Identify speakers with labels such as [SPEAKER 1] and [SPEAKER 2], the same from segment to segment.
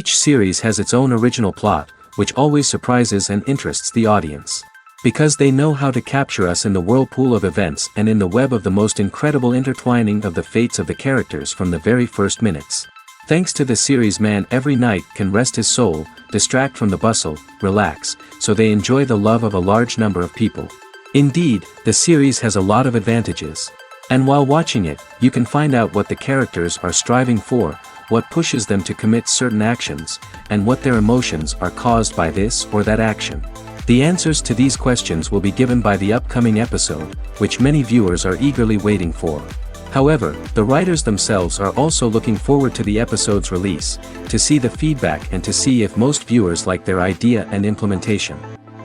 [SPEAKER 1] Each series has its own original plot, which always surprises and interests the audience. Because they know how to capture us in the whirlpool of events and in the web of the most incredible intertwining of the fates of the characters from the very first minutes. Thanks to the series, man every night can rest his soul, distract from the bustle, relax, so they enjoy the love of a large number of people. Indeed, the series has a lot of advantages. And while watching it, you can find out what the characters are striving for, what pushes them to commit certain actions, and what their emotions are caused by this or that action. The answers to these questions will be given by the upcoming episode, which many viewers are eagerly waiting for. However, the writers themselves are also looking forward to the episode's release, to see the feedback and to see if most viewers like their idea and implementation.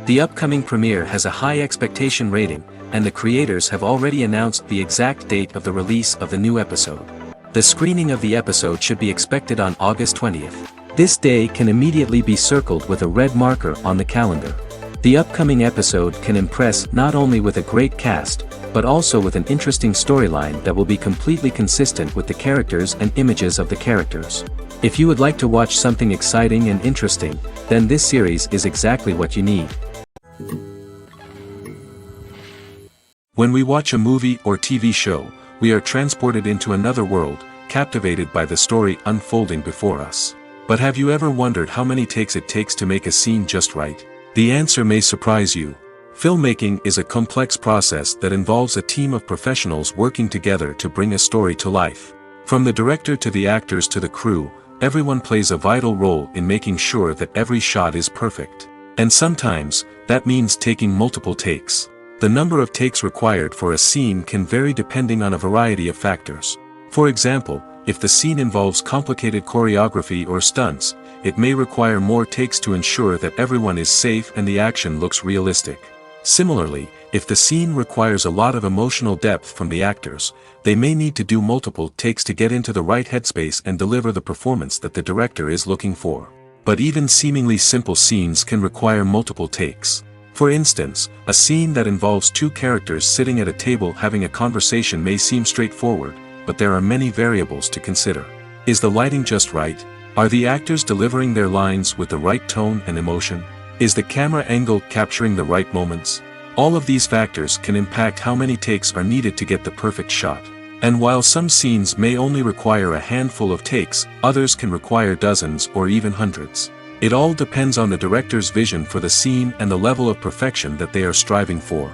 [SPEAKER 1] The upcoming premiere has a high expectation rating, and the creators have already announced the exact date of the release of the new episode. The screening of the episode should be expected on August 20th. This day can immediately be circled with a red marker on the calendar. The upcoming episode can impress not only with a great cast, but also with an interesting storyline that will be completely consistent with the characters and images of the characters. If you would like to watch something exciting and interesting, then this series is exactly what you need. When we watch a movie or TV show, we are transported into another world, captivated by the story unfolding before us. But have you ever wondered how many takes it takes to make a scene just right? The answer may surprise you. Filmmaking is a complex process that involves a team of professionals working together to bring a story to life. From the director to the actors to the crew, everyone plays a vital role in making sure that every shot is perfect. And sometimes, that means taking multiple takes. The number of takes required for a scene can vary depending on a variety of factors. For example, if the scene involves complicated choreography or stunts, it may require more takes to ensure that everyone is safe and the action looks realistic. Similarly, if the scene requires a lot of emotional depth from the actors, they may need to do multiple takes to get into the right headspace and deliver the performance that the director is looking for. But even seemingly simple scenes can require multiple takes. For instance, a scene that involves two characters sitting at a table having a conversation may seem straightforward, but there are many variables to consider. Is the lighting just right? Are the actors delivering their lines with the right tone and emotion? Is the camera angle capturing the right moments? All of these factors can impact how many takes are needed to get the perfect shot. And while some scenes may only require a handful of takes, others can require dozens or even hundreds. It all depends on the director's vision for the scene and the level of perfection that they are striving for.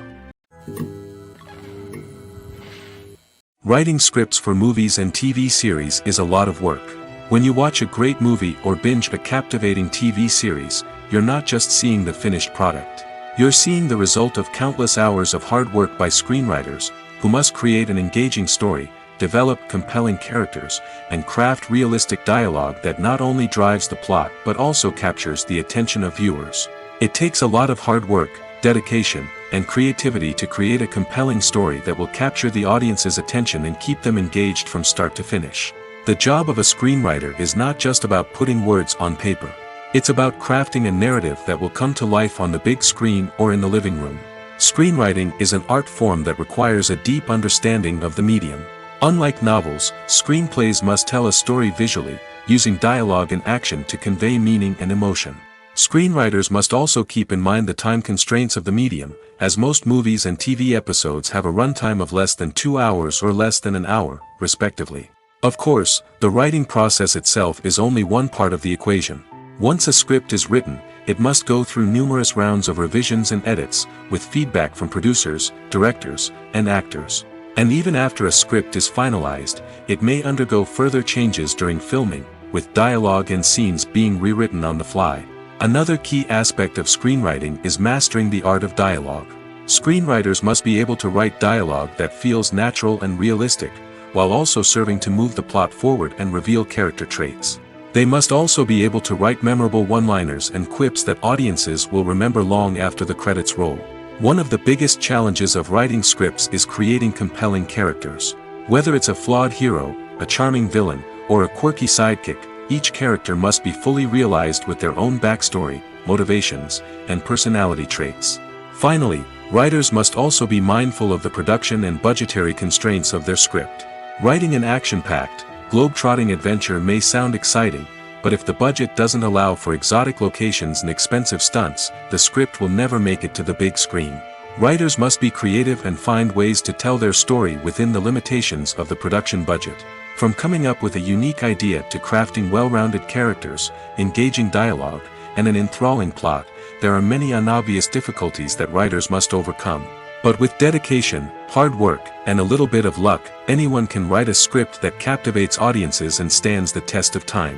[SPEAKER 1] Writing scripts for movies and TV series is a lot of work. When you watch a great movie or binge a captivating TV series, you're not just seeing the finished product. You're seeing the result of countless hours of hard work by screenwriters, who must create an engaging story, develop compelling characters, and craft realistic dialogue that not only drives the plot but also captures the attention of viewers. It takes a lot of hard work, dedication, and creativity to create a compelling story that will capture the audience's attention and keep them engaged from start to finish. The job of a screenwriter is not just about putting words on paper. It's about crafting a narrative that will come to life on the big screen or in the living room. Screenwriting is an art form that requires a deep understanding of the medium. Unlike novels, screenplays must tell a story visually, using dialogue and action to convey meaning and emotion. Screenwriters must also keep in mind the time constraints of the medium, as most movies and TV episodes have a runtime of less than 2 hours or less than an hour, respectively. Of course, the writing process itself is only one part of the equation. Once a script is written, it must go through numerous rounds of revisions and edits, with feedback from producers, directors, and actors. And even after a script is finalized, it may undergo further changes during filming, with dialogue and scenes being rewritten on the fly. Another key aspect of screenwriting is mastering the art of dialogue. Screenwriters must be able to write dialogue that feels natural and realistic, while also serving to move the plot forward and reveal character traits. They must also be able to write memorable one-liners and quips that audiences will remember long after the credits roll. One of the biggest challenges of writing scripts is creating compelling characters. Whether it's a flawed hero, a charming villain, or a quirky sidekick, each character must be fully realized with their own backstory, motivations, and personality traits. Finally, writers must also be mindful of the production and budgetary constraints of their script. Writing an action-packed, globe-trotting adventure may sound exciting, but if the budget doesn't allow for exotic locations and expensive stunts, the script will never make it to the big screen. Writers must be creative and find ways to tell their story within the limitations of the production budget. From coming up with a unique idea to crafting well-rounded characters, engaging dialogue, and an enthralling plot, there are many unobvious difficulties that writers must overcome. But with dedication, hard work, and a little bit of luck, anyone can write a script that captivates audiences and stands the test of time.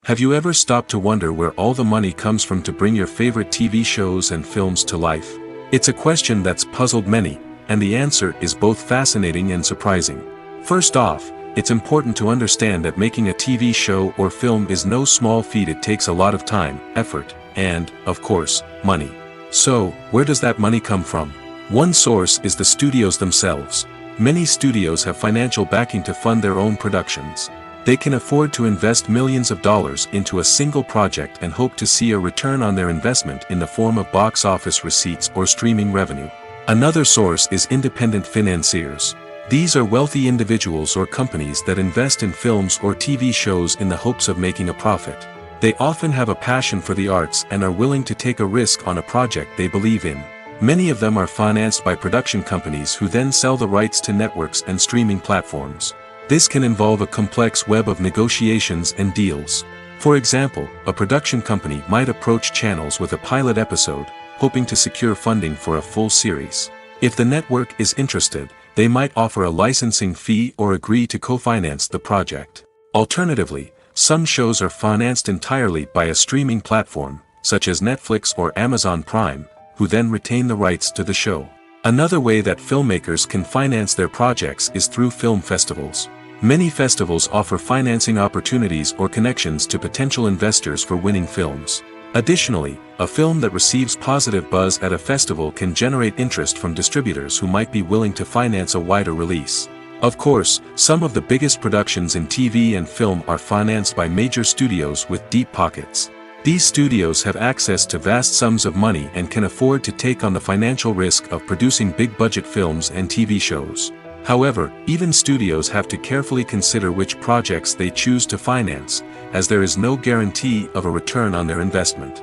[SPEAKER 1] Have you ever stopped to wonder where all the money comes from to bring your favorite TV shows and films to life? It's a question that's puzzled many, and the answer is both fascinating and surprising. First off, it's important to understand that making a TV show or film is no small feat. It takes a lot of time, effort, and, of course, money. So, where does that money come from? One source is the studios themselves. Many studios have financial backing to fund their own productions. They can afford to invest millions of dollars into a single project and hope to see a return on their investment in the form of box office receipts or streaming revenue. Another source is independent financiers. These are wealthy individuals or companies that invest in films or TV shows in the hopes of making a profit. They often have a passion for the arts and are willing to take a risk on a project they believe in. Many of them are financed by production companies who then sell the rights to networks and streaming platforms. This can involve a complex web of negotiations and deals. For example, a production company might approach channels with a pilot episode, hoping to secure funding for a full series. If the network is interested, they might offer a licensing fee or agree to co-finance the project. Alternatively, some shows are financed entirely by a streaming platform, such as Netflix or Amazon Prime, who then retain the rights to the show. Another way that filmmakers can finance their projects is through film festivals. Many festivals offer financing opportunities or connections to potential investors for winning films. Additionally, a film that receives positive buzz at a festival can generate interest from distributors who might be willing to finance a wider release. Of course, some of the biggest productions in TV and film are financed by major studios with deep pockets. These studios have access to vast sums of money and can afford to take on the financial risk of producing big-budget films and TV shows. However, even studios have to carefully consider which projects they choose to finance, as there is no guarantee of a return on their investment.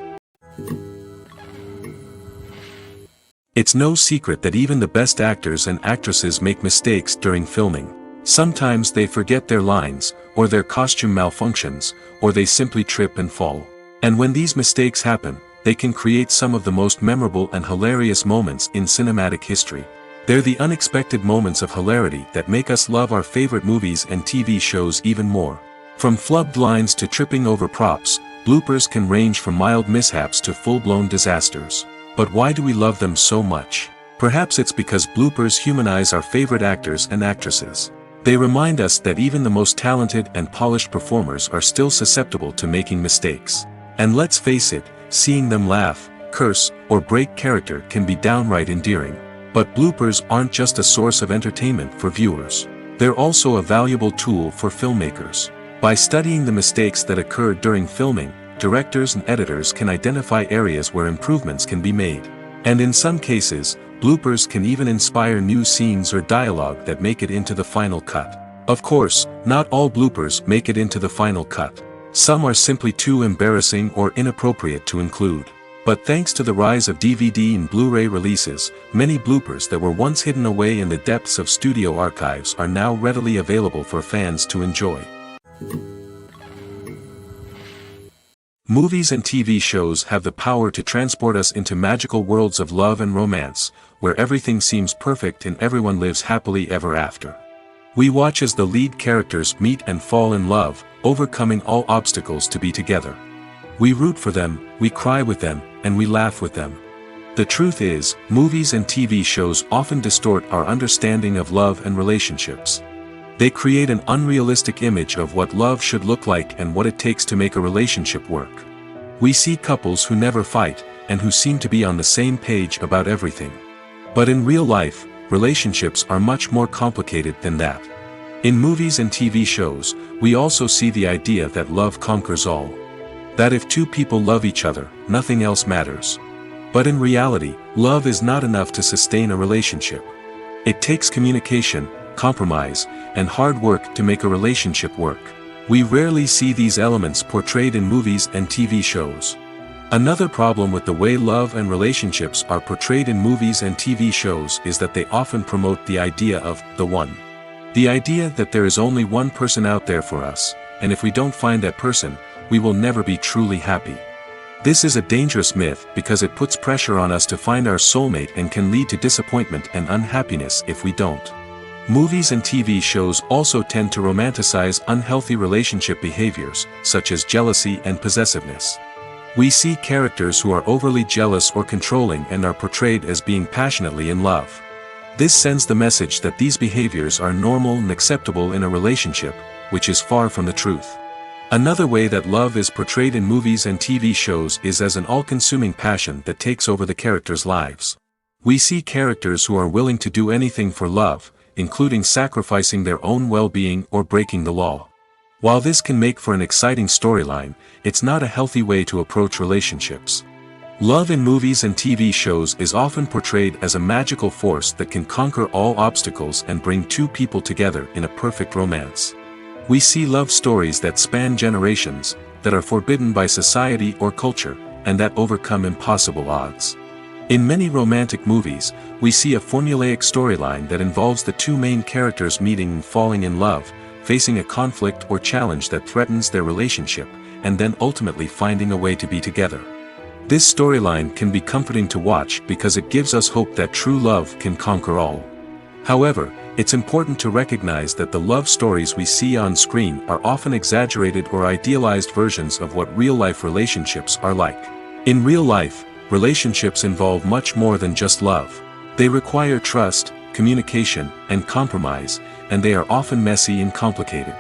[SPEAKER 1] It's no secret that even the best actors and actresses make mistakes during filming. Sometimes they forget their lines, or their costume malfunctions, or they simply trip and fall. And when these mistakes happen, they can create some of the most memorable and hilarious moments in cinematic history. They're the unexpected moments of hilarity that make us love our favorite movies and TV shows even more. From flubbed lines to tripping over props, bloopers can range from mild mishaps to full-blown disasters. But why do we love them so much? Perhaps it's because bloopers humanize our favorite actors and actresses. They remind us that even the most talented and polished performers are still susceptible to making mistakes. And let's face it, seeing them laugh, curse, or break character can be downright endearing. But bloopers aren't just a source of entertainment for viewers. They're also a valuable tool for filmmakers. By studying the mistakes that occur during filming, directors and editors can identify areas where improvements can be made. And in some cases, bloopers can even inspire new scenes or dialogue that make it into the final cut. Of course, not all bloopers make it into the final cut. Some are simply too embarrassing or inappropriate to include. But thanks to the rise of DVD and Blu-ray releases, many bloopers that were once hidden away in the depths of studio archives are now readily available for fans to enjoy. Movies and TV shows have the power to transport us into magical worlds of love and romance, where everything seems perfect and everyone lives happily ever after. We watch as the lead characters meet and fall in love, overcoming all obstacles to be together. We root for them, we cry with them, and we laugh with them. The truth is, movies and TV shows often distort our understanding of love and relationships. They create an unrealistic image of what love should look like and what it takes to make a relationship work. We see couples who never fight, and who seem to be on the same page about everything. But in real life, relationships are much more complicated than that. In movies and TV shows, we also see the idea that love conquers all. That if two people love each other, nothing else matters. But in reality, love is not enough to sustain a relationship. It takes communication, compromise, and hard work to make a relationship work. We rarely see these elements portrayed in movies and TV shows. Another problem with the way love and relationships are portrayed in movies and TV shows is that they often promote the idea of the one. The idea that there is only one person out there for us, and if we don't find that person, we will never be truly happy. This is a dangerous myth because it puts pressure on us to find our soulmate and can lead to disappointment and unhappiness if we don't. Movies and TV shows also tend to romanticize unhealthy relationship behaviors, such as jealousy and possessiveness. We see characters who are overly jealous or controlling and are portrayed as being passionately in love. This sends the message that these behaviors are normal and acceptable in a relationship, which is far from the truth. Another way that love is portrayed in movies and TV shows is as an all-consuming passion that takes over the characters' lives. We see characters who are willing to do anything for love, including sacrificing their own well-being or breaking the law. While this can make for an exciting storyline, it's not a healthy way to approach relationships. Love in movies and TV shows is often portrayed as a magical force that can conquer all obstacles and bring two people together in a perfect romance. We see love stories that span generations, that are forbidden by society or culture, and that overcome impossible odds. In many romantic movies, we see a formulaic storyline that involves the two main characters meeting and falling in love, facing a conflict or challenge that threatens their relationship, and then ultimately finding a way to be together. This storyline can be comforting to watch because it gives us hope that true love can conquer all. However, it's important to recognize that the love stories we see on screen are often exaggerated or idealized versions of what real-life relationships are like. In real life, relationships involve much more than just love. They require trust, communication, and compromise, and they are often messy and complicated.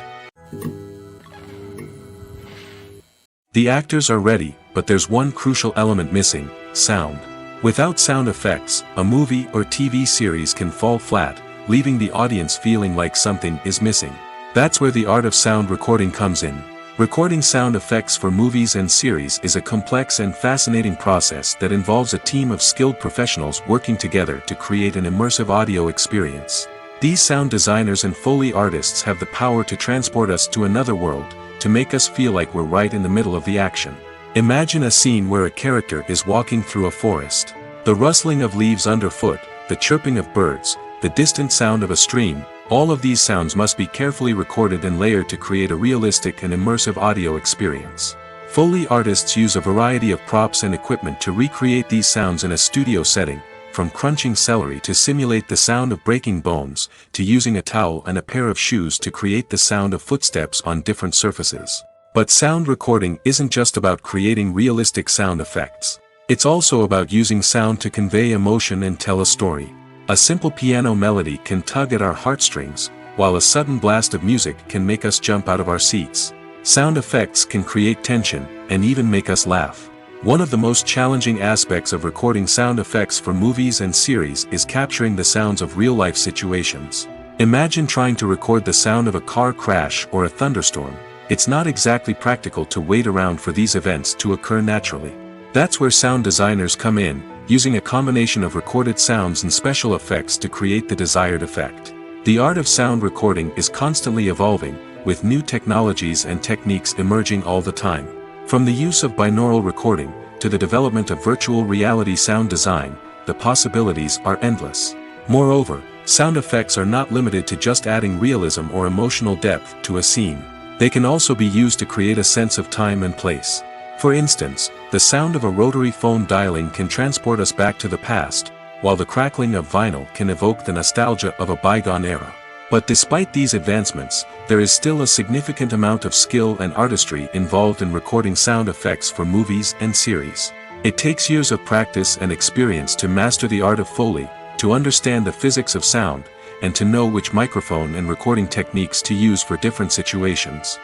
[SPEAKER 1] The actors are ready, but there's one crucial element missing: sound. Without sound effects, a movie or TV series can fall flat, leaving the audience feeling like something is missing. That's where the art of sound recording comes in. Recording sound effects for movies and series is a complex and fascinating process that involves a team of skilled professionals working together to create an immersive audio experience. These sound designers and Foley artists have the power to transport us to another world, to make us feel like we're right in the middle of the action. Imagine a scene where a character is walking through a forest. The rustling of leaves underfoot, the chirping of birds, the distant sound of a stream, all of these sounds must be carefully recorded and layered to create a realistic and immersive audio experience. Foley artists use a variety of props and equipment to recreate these sounds in a studio setting, from crunching celery to simulate the sound of breaking bones, to using a towel and a pair of shoes to create the sound of footsteps on different surfaces. But sound recording isn't just about creating realistic sound effects. It's also about using sound to convey emotion and tell a story. A simple piano melody can tug at our heartstrings, while a sudden blast of music can make us jump out of our seats. Sound effects can create tension, and even make us laugh. One of the most challenging aspects of recording sound effects for movies and series is capturing the sounds of real-life situations. Imagine trying to record the sound of a car crash or a thunderstorm. It's not exactly practical to wait around for these events to occur naturally. That's where sound designers come in, using a combination of recorded sounds and special effects to create the desired effect. The art of sound recording is constantly evolving, with new technologies and techniques emerging all the time. From the use of binaural recording, to the development of virtual reality sound design, the possibilities are endless. Moreover, sound effects are not limited to just adding realism or emotional depth to a scene. They can also be used to create a sense of time and place. For instance, the sound of a rotary phone dialing can transport us back to the past, while the crackling of vinyl can evoke the nostalgia of a bygone era. But despite these advancements, there is still a significant amount of skill and artistry involved in recording sound effects for movies and series. It takes years of practice and experience to master the art of Foley, to understand the physics of sound, and to know which microphone and recording techniques to use for different situations.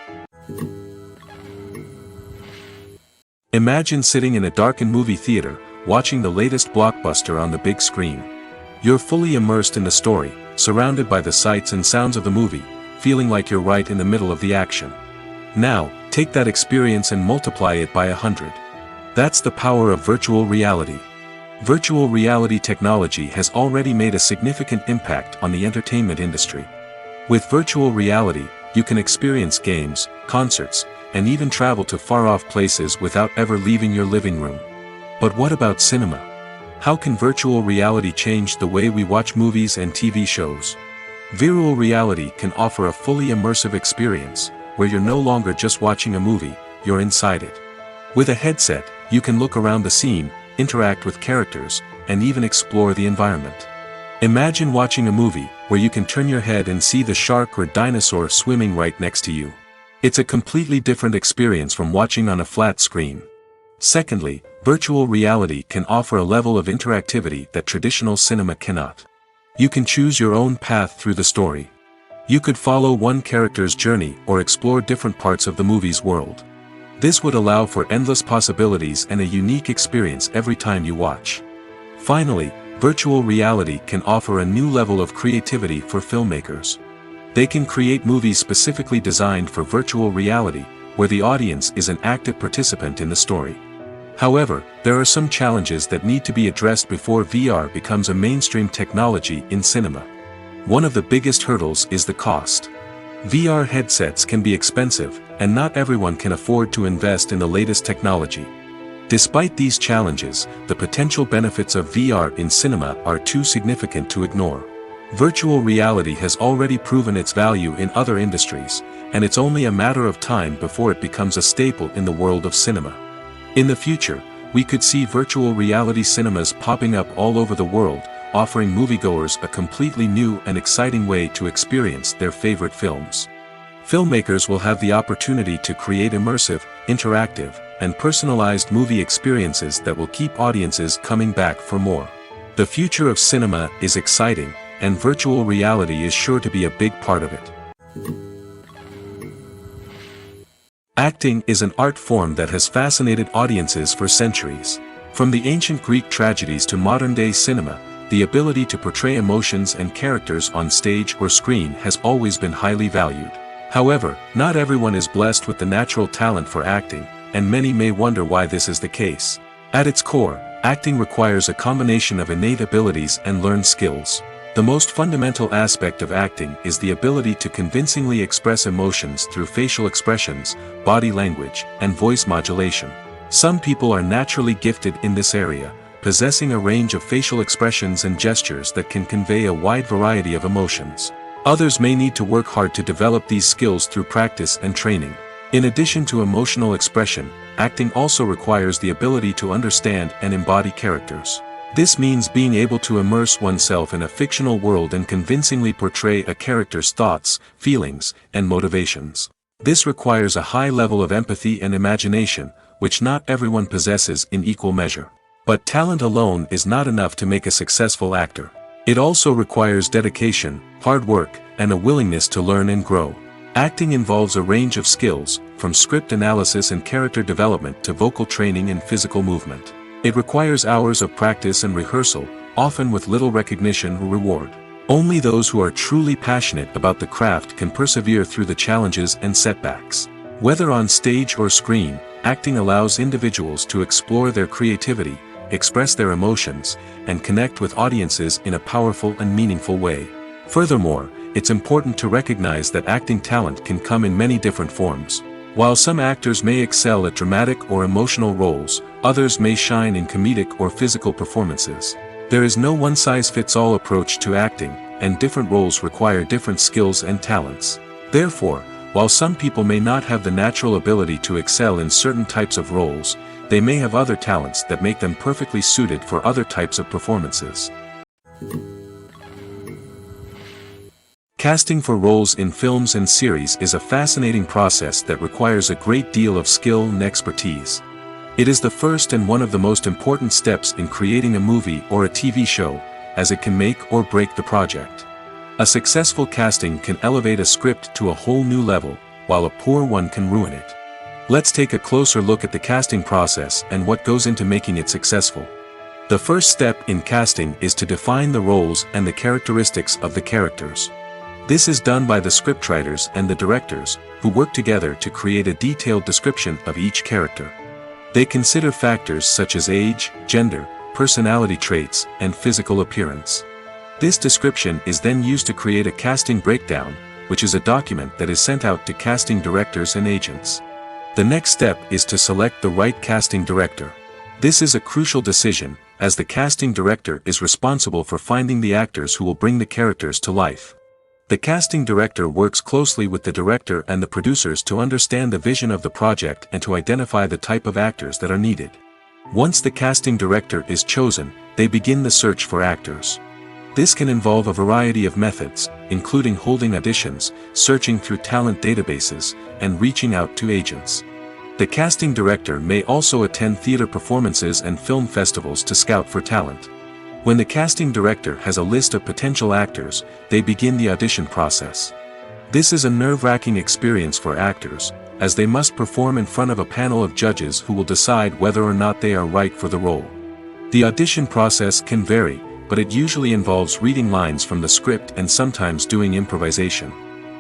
[SPEAKER 1] Imagine sitting in a darkened movie theater, watching the latest blockbuster on the big screen. You're fully immersed in the story, surrounded by the sights and sounds of the movie, feeling like you're right in the middle of the action. Now, take that experience and multiply it by 100. That's the power of virtual reality. Virtual reality technology has already made a significant impact on the entertainment industry. With virtual reality, you can experience games, concerts, and even travel to far-off places without ever leaving your living room. But what about cinema? How can virtual reality change the way we watch movies and TV shows? Virtual reality can offer a fully immersive experience, where you're no longer just watching a movie, you're inside it. With a headset, you can look around the scene, interact with characters, and even explore the environment. Imagine watching a movie, where you can turn your head and see the shark or dinosaur swimming right next to you. It's a completely different experience from watching on a flat screen. Secondly, virtual reality can offer a level of interactivity that traditional cinema cannot. You can choose your own path through the story. You could follow one character's journey or explore different parts of the movie's world. This would allow for endless possibilities and a unique experience every time you watch. Finally, virtual reality can offer a new level of creativity for filmmakers. They can create movies specifically designed for virtual reality, where the audience is an active participant in the story. However, there are some challenges that need to be addressed before VR becomes a mainstream technology in cinema. One of the biggest hurdles is the cost. VR headsets can be expensive, and not everyone can afford to invest in the latest technology. Despite these challenges, the potential benefits of VR in cinema are too significant to ignore. Virtual reality has already proven its value in other industries, and it's only a matter of time before it becomes a staple in the world of cinema. In the future, we could see virtual reality cinemas popping up all over the world, offering moviegoers a completely new and exciting way to experience their favorite films. Filmmakers will have the opportunity to create immersive, interactive, and personalized movie experiences that will keep audiences coming back for more. The future of cinema is exciting, and virtual reality is sure to be a big part of it. Acting is an art form that has fascinated audiences for centuries. From the ancient Greek tragedies to modern-day cinema, the ability to portray emotions and characters on stage or screen has always been highly valued. However, not everyone is blessed with the natural talent for acting, and many may wonder why this is the case. At its core, acting requires a combination of innate abilities and learned skills. The most fundamental aspect of acting is the ability to convincingly express emotions through facial expressions, body language, and voice modulation. Some people are naturally gifted in this area, possessing a range of facial expressions and gestures that can convey a wide variety of emotions. Others may need to work hard to develop these skills through practice and training. In addition to emotional expression, acting also requires the ability to understand and embody characters. This means being able to immerse oneself in a fictional world and convincingly portray a character's thoughts, feelings, and motivations. This requires a high level of empathy and imagination, which not everyone possesses in equal measure. But talent alone is not enough to make a successful actor. It also requires dedication, hard work, and a willingness to learn and grow. Acting involves a range of skills, from script analysis and character development to vocal training and physical movement. It requires hours of practice and rehearsal, often with little recognition or reward. Only those who are truly passionate about the craft can persevere through the challenges and setbacks. Whether on stage or screen, acting allows individuals to explore their creativity, express their emotions, and connect with audiences in a powerful and meaningful way. Furthermore, it's important to recognize that acting talent can come in many different forms. While some actors may excel at dramatic or emotional roles, others may shine in comedic or physical performances. There is no one-size-fits-all approach to acting, and different roles require different skills and talents. Therefore, while some people may not have the natural ability to excel in certain types of roles, they may have other talents that make them perfectly suited for other types of performances. Casting for roles in films and series is a fascinating process that requires a great deal of skill and expertise. It is the first and one of the most important steps in creating a movie or a TV show, as it can make or break the project. A successful casting can elevate a script to a whole new level, while a poor one can ruin it. Let's take a closer look at the casting process and what goes into making it successful. The first step in casting is to define the roles and the characteristics of the characters. This is done by the scriptwriters and the directors, who work together to create a detailed description of each character. They consider factors such as age, gender, personality traits, and physical appearance. This description is then used to create a casting breakdown, which is a document that is sent out to casting directors and agents. The next step is to select the right casting director. This is a crucial decision, as the casting director is responsible for finding the actors who will bring the characters to life. The casting director works closely with the director and the producers to understand the vision of the project and to identify the type of actors that are needed. Once the casting director is chosen, they begin the search for actors. This can involve a variety of methods, including holding auditions, searching through talent databases, and reaching out to agents. The casting director may also attend theater performances and film festivals to scout for talent. When the casting director has a list of potential actors, they begin the audition process. This is a nerve-wracking experience for actors, as they must perform in front of a panel of judges who will decide whether or not they are right for the role. The audition process can vary, but it usually involves reading lines from the script and sometimes doing improvisation.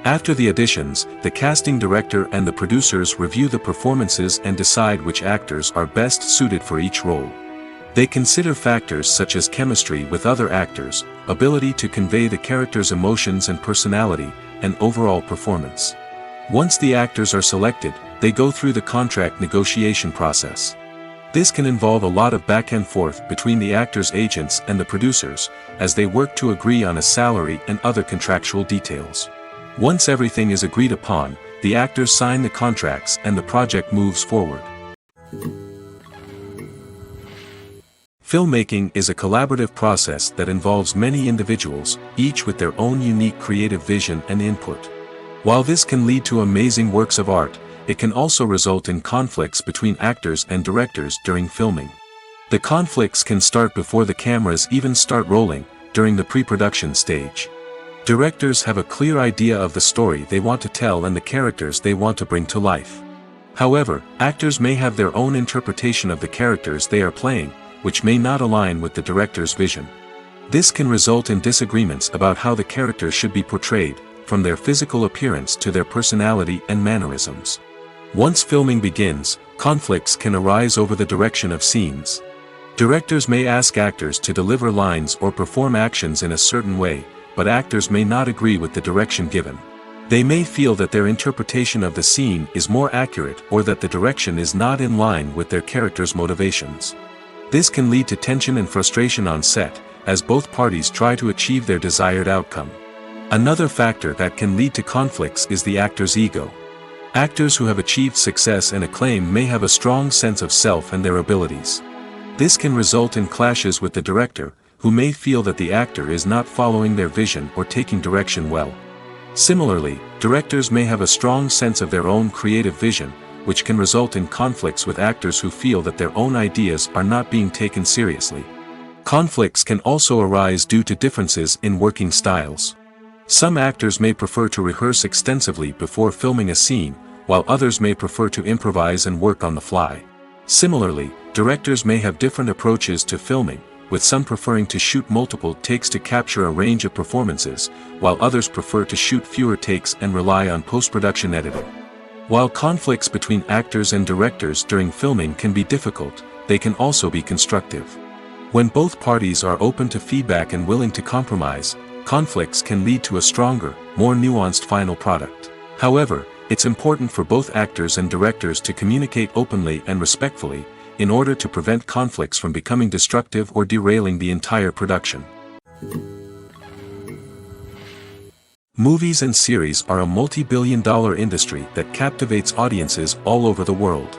[SPEAKER 1] After the auditions, the casting director and the producers review the performances and decide which actors are best suited for each role. They consider factors such as chemistry with other actors, ability to convey the character's emotions and personality, and overall performance. Once the actors are selected, they go through the contract negotiation process. This can involve a lot of back and forth between the actors' agents and the producers, as they work to agree on a salary and other contractual details. Once everything is agreed upon, the actors sign the contracts and the project moves forward. Filmmaking is a collaborative process that involves many individuals, each with their own unique creative vision and input. While this can lead to amazing works of art, it can also result in conflicts between actors and directors during filming. The conflicts can start before the cameras even start rolling, during the pre-production stage. Directors have a clear idea of the story they want to tell and the characters they want to bring to life. However, actors may have their own interpretation of the characters they are playing, which may not align with the director's vision. This can result in disagreements about how the characters should be portrayed, from their physical appearance to their personality and mannerisms. Once filming begins, conflicts can arise over the direction of scenes. Directors may ask actors to deliver lines or perform actions in a certain way, but actors may not agree with the direction given. They may feel that their interpretation of the scene is more accurate or that the direction is not in line with their character's motivations. This can lead to tension and frustration on set, as both parties try to achieve their desired outcome. Another factor that can lead to conflicts is the actor's ego. Actors who have achieved success and acclaim may have a strong sense of self and their abilities. This can result in clashes with the director, who may feel that the actor is not following their vision or taking direction well. Similarly, directors may have a strong sense of their own creative vision, which can result in conflicts with actors who feel that their own ideas are not being taken seriously. Conflicts can also arise due to differences in working styles. Some actors may prefer to rehearse extensively before filming a scene, while others may prefer to improvise and work on the fly. Similarly, directors may have different approaches to filming, with some preferring to shoot multiple takes to capture a range of performances, while others prefer to shoot fewer takes and rely on post-production editing. While conflicts between actors and directors during filming can be difficult, they can also be constructive. When both parties are open to feedback and willing to compromise, conflicts can lead to a stronger, more nuanced final product. However, it's important for both actors and directors to communicate openly and respectfully, in order to prevent conflicts from becoming destructive or derailing the entire production. Movies and series are a multi-billion-dollar industry that captivates audiences all over the world.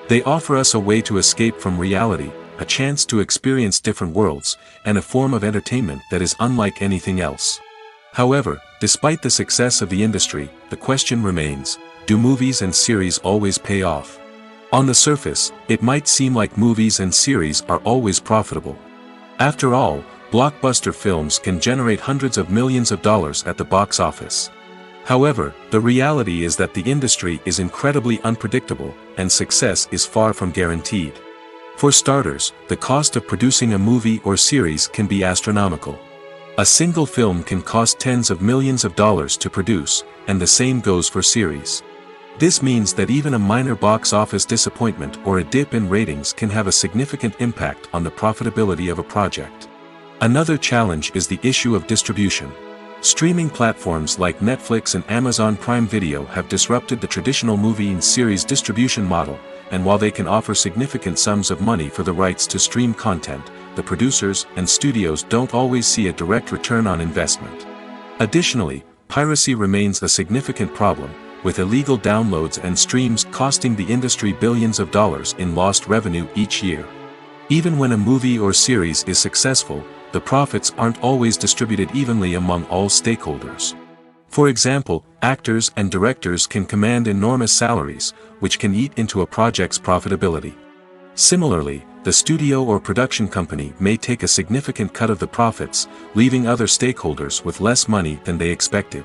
[SPEAKER 1] They offer us a way to escape from reality, a chance to experience different worlds, and a form of entertainment that is unlike anything else. However, despite the success of the industry, the question remains, do movies and series always pay off? On the surface, it might seem like movies and series are always profitable. After all, blockbuster films can generate hundreds of millions of dollars at the box office. However, the reality is that the industry is incredibly unpredictable, and success is far from guaranteed. For starters, the cost of producing a movie or series can be astronomical. A single film can cost tens of millions of dollars to produce, and the same goes for series. This means that even a minor box office disappointment or a dip in ratings can have a significant impact on the profitability of a project. Another challenge is the issue of distribution. Streaming platforms like Netflix and Amazon Prime Video have disrupted the traditional movie and series distribution model, and while they can offer significant sums of money for the rights to stream content, the producers and studios don't always see a direct return on investment. Additionally, piracy remains a significant problem, with illegal downloads and streams costing the industry billions of dollars in lost revenue each year. Even when a movie or series is successful, the profits aren't always distributed evenly among all stakeholders. For example, actors and directors can command enormous salaries, which can eat into a project's profitability. Similarly, the studio or production company may take a significant cut of the profits, leaving other stakeholders with less money than they expected.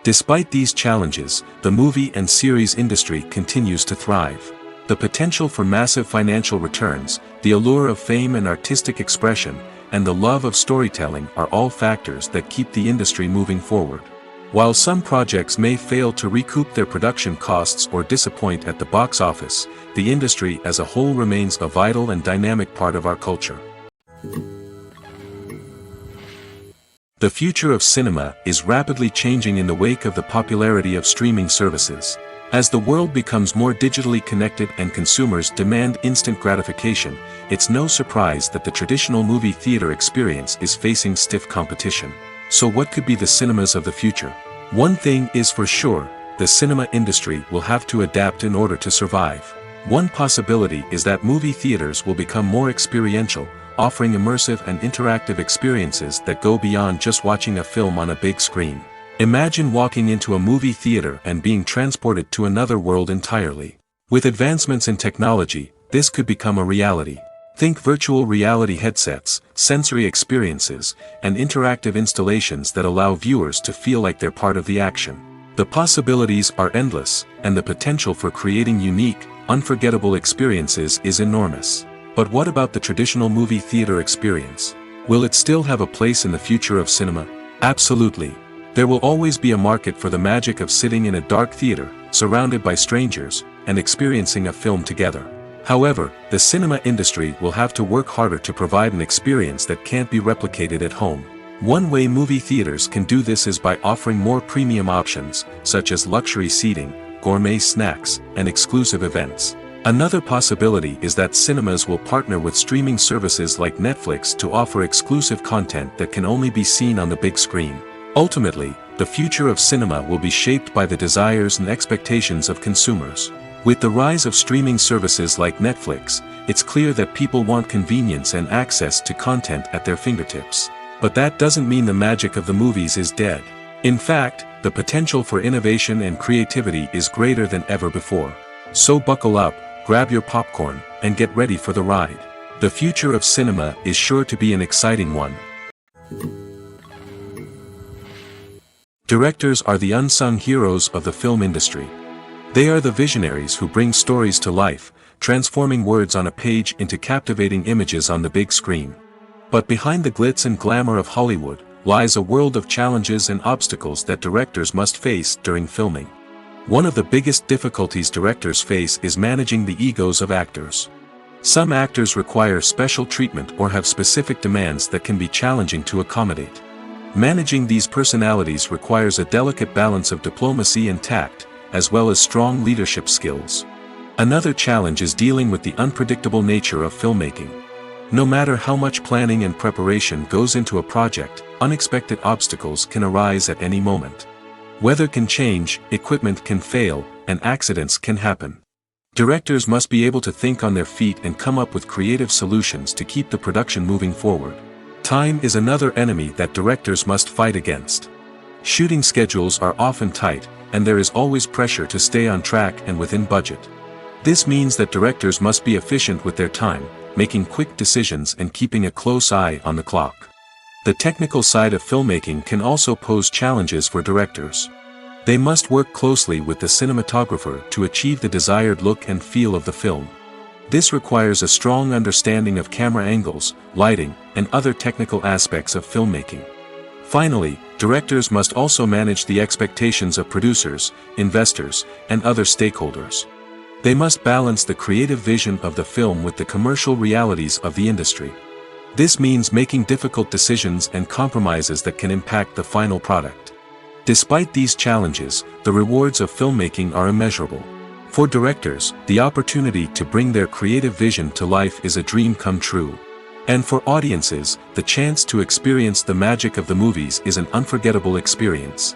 [SPEAKER 1] Despite these challenges, the movie and series industry continues to thrive. The potential for massive financial returns, the allure of fame and artistic expression, and the love of storytelling are all factors that keep the industry moving forward. While some projects may fail to recoup their production costs or disappoint at the box office, the industry as a whole remains a vital and dynamic part of our culture. The future of cinema is rapidly changing in the wake of the popularity of streaming services. As the world becomes more digitally connected and consumers demand instant gratification, it's no surprise that the traditional movie theater experience is facing stiff competition. So what could be the cinemas of the future? One thing is for sure, the cinema industry will have to adapt in order to survive. One possibility is that movie theaters will become more experiential, offering immersive and interactive experiences that go beyond just watching a film on a big screen. Imagine walking into a movie theater and being transported to another world entirely. With advancements in technology, this could become a reality. Think virtual reality headsets, sensory experiences, and interactive installations that allow viewers to feel like they're part of the action. The possibilities are endless, and the potential for creating unique, unforgettable experiences is enormous. But what about the traditional movie theater experience? Will it still have a place in the future of cinema? Absolutely. There will always be a market for the magic of sitting in a dark theater, surrounded by strangers, and experiencing a film together. However, the cinema industry will have to work harder to provide an experience that can't be replicated at home. One way movie theaters can do this is by offering more premium options, such as luxury seating, gourmet snacks, and exclusive events. Another possibility is that cinemas will partner with streaming services like Netflix to offer exclusive content that can only be seen on the big screen. Ultimately, the future of cinema will be shaped by the desires and expectations of consumers. With the rise of streaming services like Netflix, it's clear that people want convenience and access to content at their fingertips. But that doesn't mean the magic of the movies is dead. In fact, the potential for innovation and creativity is greater than ever before. So buckle up, grab your popcorn, and get ready for the ride. The future of cinema is sure to be an exciting one. Directors are the unsung heroes of the film industry. They are the visionaries who bring stories to life, transforming words on a page into captivating images on the big screen. But behind the glitz and glamour of Hollywood, lies a world of challenges and obstacles that directors must face during filming. One of the biggest difficulties directors face is managing the egos of actors. Some actors require special treatment or have specific demands that can be challenging to accommodate. Managing these personalities requires a delicate balance of diplomacy and tact, as well as strong leadership skills. Another challenge is dealing with the unpredictable nature of filmmaking. No matter how much planning and preparation goes into a project, unexpected obstacles can arise at any moment. Weather can change, equipment can fail, and accidents can happen. Directors must be able to think on their feet and come up with creative solutions to keep the production moving forward. Time is another enemy that directors must fight against. Shooting schedules are often tight, and there is always pressure to stay on track and within budget. This means that directors must be efficient with their time, making quick decisions and keeping a close eye on the clock. The technical side of filmmaking can also pose challenges for directors. They must work closely with the cinematographer to achieve the desired look and feel of the film. This requires a strong understanding of camera angles, lighting, and other technical aspects of filmmaking. Finally, directors must also manage the expectations of producers, investors, and other stakeholders. They must balance the creative vision of the film with the commercial realities of the industry. This means making difficult decisions and compromises that can impact the final product. Despite these challenges, the rewards of filmmaking are immeasurable. For directors, the opportunity to bring their creative vision to life is a dream come true. And for audiences, the chance to experience the magic of the movies is an unforgettable experience.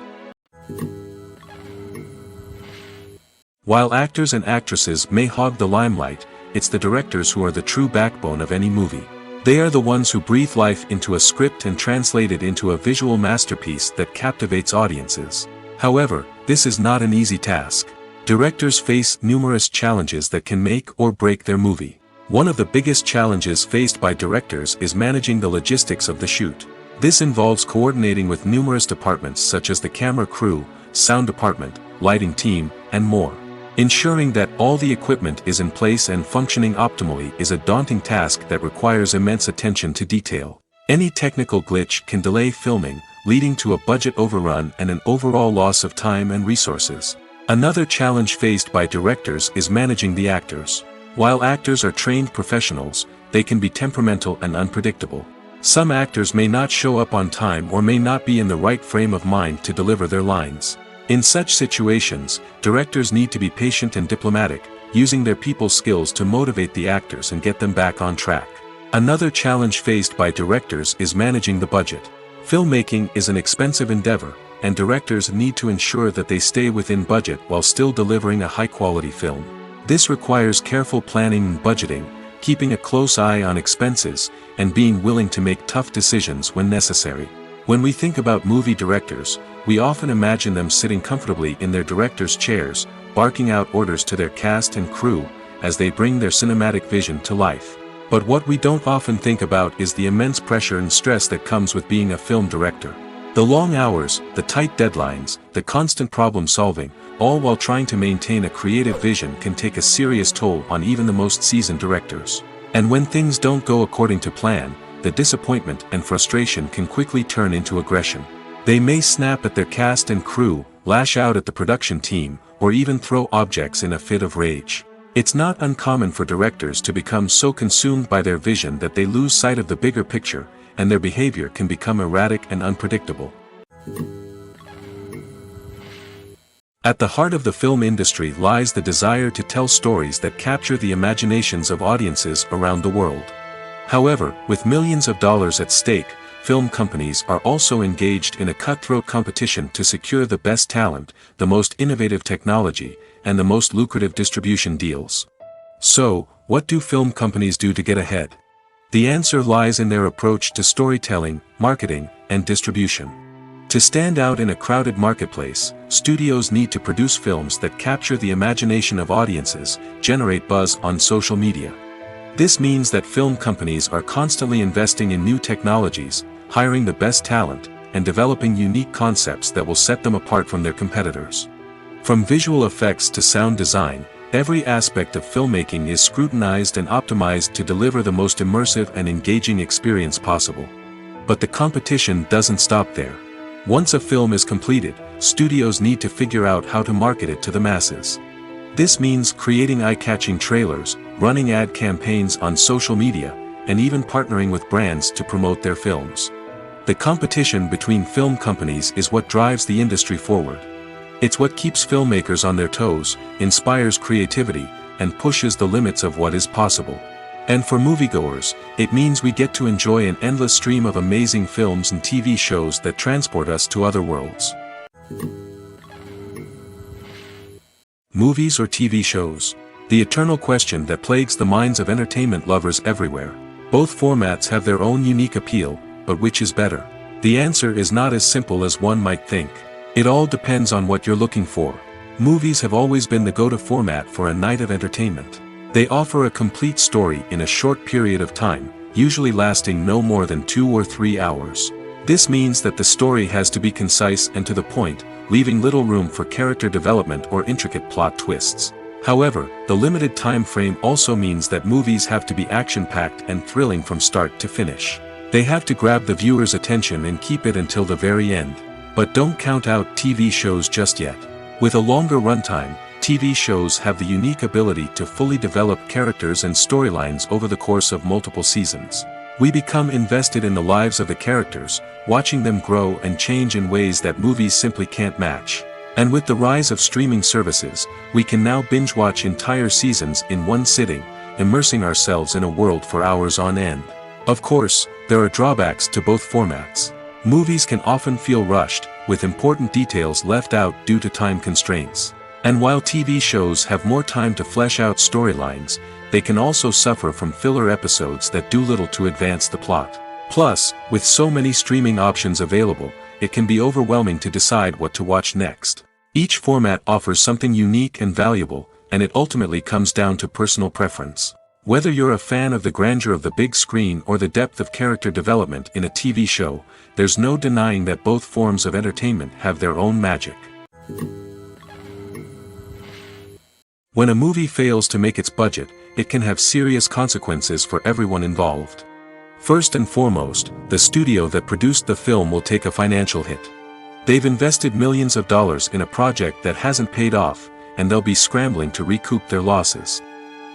[SPEAKER 1] While actors and actresses may hog the limelight, it's the directors who are the true backbone of any movie. They are the ones who breathe life into a script and translate it into a visual masterpiece that captivates audiences. However, this is not an easy task. Directors face numerous challenges that can make or break their movie. One of the biggest challenges faced by directors is managing the logistics of the shoot. This involves coordinating with numerous departments such as the camera crew, sound department, lighting team, and more. Ensuring that all the equipment is in place and functioning optimally is a daunting task that requires immense attention to detail. Any technical glitch can delay filming, leading to a budget overrun and an overall loss of time and resources. Another challenge faced by directors is managing the actors. While actors are trained professionals, they can be temperamental and unpredictable. Some actors may not show up on time or may not be in the right frame of mind to deliver their lines. In such situations, directors need to be patient and diplomatic, using their people skills to motivate the actors and get them back on track. Another challenge faced by directors is managing the budget. Filmmaking is an expensive endeavor, and directors need to ensure that they stay within budget while still delivering a high-quality film. This requires careful planning and budgeting, keeping a close eye on expenses, and being willing to make tough decisions when necessary. When we think about movie directors, we often imagine them sitting comfortably in their director's chairs, barking out orders to their cast and crew, as they bring their cinematic vision to life. But what we don't often think about is the immense pressure and stress that comes with being a film director. The long hours, the tight deadlines, the constant problem solving, all while trying to maintain a creative vision can take a serious toll on even the most seasoned directors. And when things don't go according to plan, the disappointment and frustration can quickly turn into aggression. They may snap at their cast and crew, lash out at the production team, or even throw objects in a fit of rage. It's not uncommon for directors to become so consumed by their vision that they lose sight of the bigger picture, and their behavior can become erratic and unpredictable. At the heart of the film industry lies the desire to tell stories that capture the imaginations of audiences around the world. However, with millions of dollars at stake, film companies are also engaged in a cutthroat competition to secure the best talent, the most innovative technology, and the most lucrative distribution deals. So, what do film companies do to get ahead? The answer lies in their approach to storytelling, marketing, and distribution. To stand out in a crowded marketplace, studios need to produce films that capture the imagination of audiences, generate buzz on social media. This means that film companies are constantly investing in new technologies, hiring the best talent, and developing unique concepts that will set them apart from their competitors. From visual effects to sound design, every aspect of filmmaking is scrutinized and optimized to deliver the most immersive and engaging experience possible. But the competition doesn't stop there. Once a film is completed, studios need to figure out how to market it to the masses. This means creating eye-catching trailers, running ad campaigns on social media, and even partnering with brands to promote their films. The competition between film companies is what drives the industry forward. It's what keeps filmmakers on their toes, inspires creativity, and pushes the limits of what is possible. And for moviegoers, it means we get to enjoy an endless stream of amazing films and TV shows that transport us to other worlds. Movies or TV shows? The eternal question that plagues the minds of entertainment lovers everywhere. Both formats have their own unique appeal, but which is better? The answer is not as simple as one might think. It all depends on what you're looking for. Movies have always been the go-to format for a night of entertainment. They offer a complete story in a short period of time, usually lasting no more than 2 or 3 hours. This means that the story has to be concise and to the point, leaving little room for character development or intricate plot twists. However, the limited time frame also means that movies have to be action-packed and thrilling from start to finish. They have to grab the viewer's attention and keep it until the very end. But don't count out TV shows just yet. With a longer runtime, TV shows have the unique ability to fully develop characters and storylines over the course of multiple seasons. We become invested in the lives of the characters, watching them grow and change in ways that movies simply can't match. And with the rise of streaming services, we can now binge-watch entire seasons in one sitting, immersing ourselves in a world for hours on end. Of course, there are drawbacks to both formats. Movies can often feel rushed, with important details left out due to time constraints. And while TV shows have more time to flesh out storylines, they can also suffer from filler episodes that do little to advance the plot. Plus, with so many streaming options available, it can be overwhelming to decide what to watch next. Each format offers something unique and valuable, and it ultimately comes down to personal preference. Whether you're a fan of the grandeur of the big screen or the depth of character development in a TV show, there's no denying that both forms of entertainment have their own magic. When a movie fails to make its budget, it can have serious consequences for everyone involved. First and foremost, the studio that produced the film will take a financial hit. They've invested millions of dollars in a project that hasn't paid off, and they'll be scrambling to recoup their losses.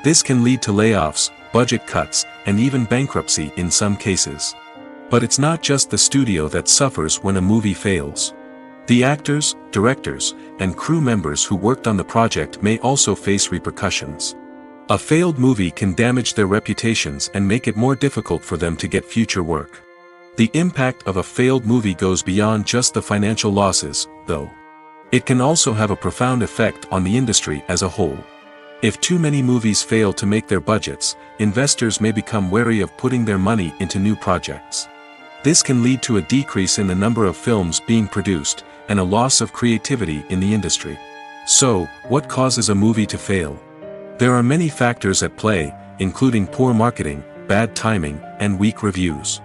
[SPEAKER 1] This can lead to layoffs, budget cuts, and even bankruptcy in some cases. But it's not just the studio that suffers when a movie fails. The actors, directors, and crew members who worked on the project may also face repercussions. A failed movie can damage their reputations and make it more difficult for them to get future work. The impact of a failed movie goes beyond just the financial losses, though. It can also have a profound effect on the industry as a whole. If too many movies fail to make their budgets, investors may become wary of putting their money into new projects. This can lead to a decrease in the number of films being produced, and a loss of creativity in the industry. So, what causes a movie to fail? There are many factors at play, including poor marketing, bad timing, and weak reviews.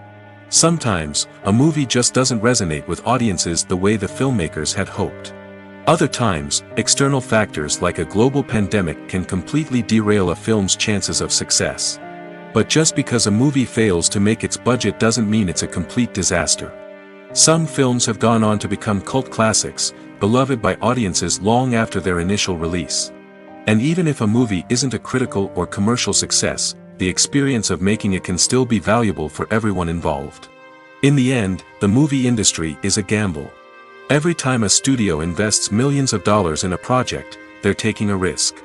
[SPEAKER 1] Sometimes, a movie just doesn't resonate with audiences the way the filmmakers had hoped. Other times, external factors like a global pandemic can completely derail a film's chances of success. But just because a movie fails to make its budget doesn't mean it's a complete disaster. Some films have gone on to become cult classics, beloved by audiences long after their initial release. And even if a movie isn't a critical or commercial success, the experience of making it can still be valuable for everyone involved. In the end, the movie industry is a gamble. Every time a studio invests millions of dollars in a project, they're taking a risk.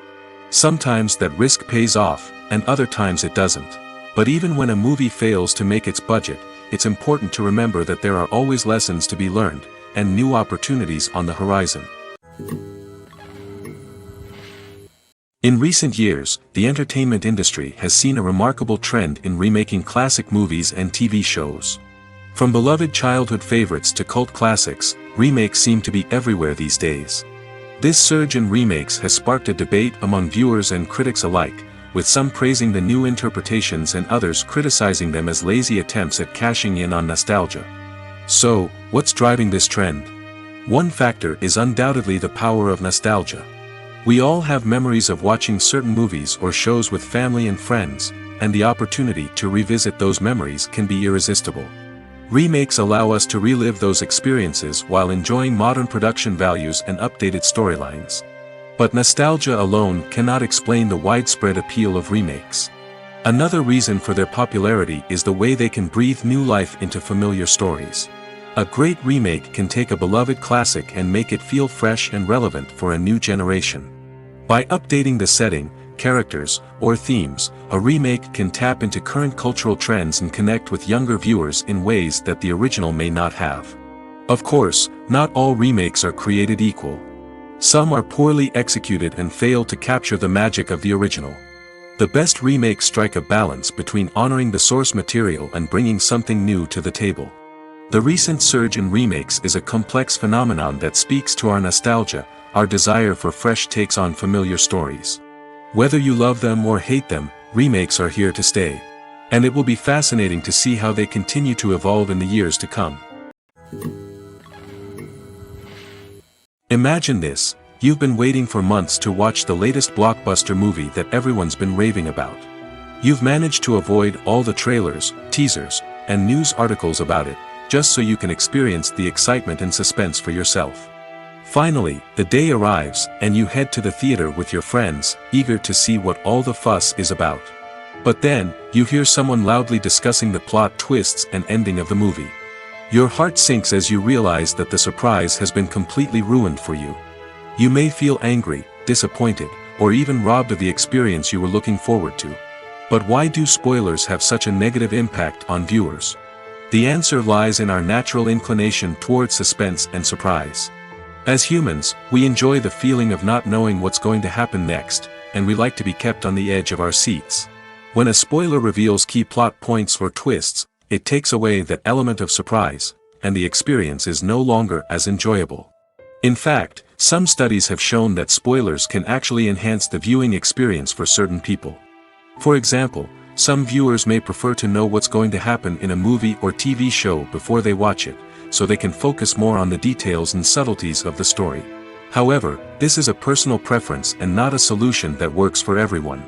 [SPEAKER 1] Sometimes that risk pays off, and other times it doesn't. But even when a movie fails to make its budget, it's important to remember that there are always lessons to be learned, and new opportunities on the horizon. In recent years, the entertainment industry has seen a remarkable trend in remaking classic movies and TV shows. From beloved childhood favorites to cult classics, remakes seem to be everywhere these days. This surge in remakes has sparked a debate among viewers and critics alike, with some praising the new interpretations and others criticizing them as lazy attempts at cashing in on nostalgia. So, what's driving this trend? One factor is undoubtedly the power of nostalgia. We all have memories of watching certain movies or shows with family and friends, and the opportunity to revisit those memories can be irresistible. Remakes allow us to relive those experiences while enjoying modern production values and updated storylines. But nostalgia alone cannot explain the widespread appeal of remakes. Another reason for their popularity is the way they can breathe new life into familiar stories. A great remake can take a beloved classic and make it feel fresh and relevant for a new generation. By updating the setting, characters, or themes, a remake can tap into current cultural trends and connect with younger viewers in ways that the original may not have. Of course, not all remakes are created equal. Some are poorly executed and fail to capture the magic of the original. The best remakes strike a balance between honoring the source material and bringing something new to the table. The recent surge in remakes is a complex phenomenon that speaks to our nostalgia, our desire for fresh takes on familiar stories. Whether you love them or hate them, remakes are here to stay. And it will be fascinating to see how they continue to evolve in the years to come. Imagine this: you've been waiting for months to watch the latest blockbuster movie that everyone's been raving about. You've managed to avoid all the trailers, teasers, and news articles about it, just so you can experience the excitement and suspense for yourself. Finally, the day arrives, and you head to the theater with your friends, eager to see what all the fuss is about. But then, you hear someone loudly discussing the plot twists and ending of the movie. Your heart sinks as you realize that the surprise has been completely ruined for you. You may feel angry, disappointed, or even robbed of the experience you were looking forward to. But why do spoilers have such a negative impact on viewers? The answer lies in our natural inclination toward suspense and surprise. As humans, we enjoy the feeling of not knowing what's going to happen next, and we like to be kept on the edge of our seats. When a spoiler reveals key plot points or twists, it takes away that element of surprise, and the experience is no longer as enjoyable. In fact, some studies have shown that spoilers can actually enhance the viewing experience for certain people. For example, some viewers may prefer to know what's going to happen in a movie or TV show before they watch it, so they can focus more on the details and subtleties of the story. However, this is a personal preference and not a solution that works for everyone.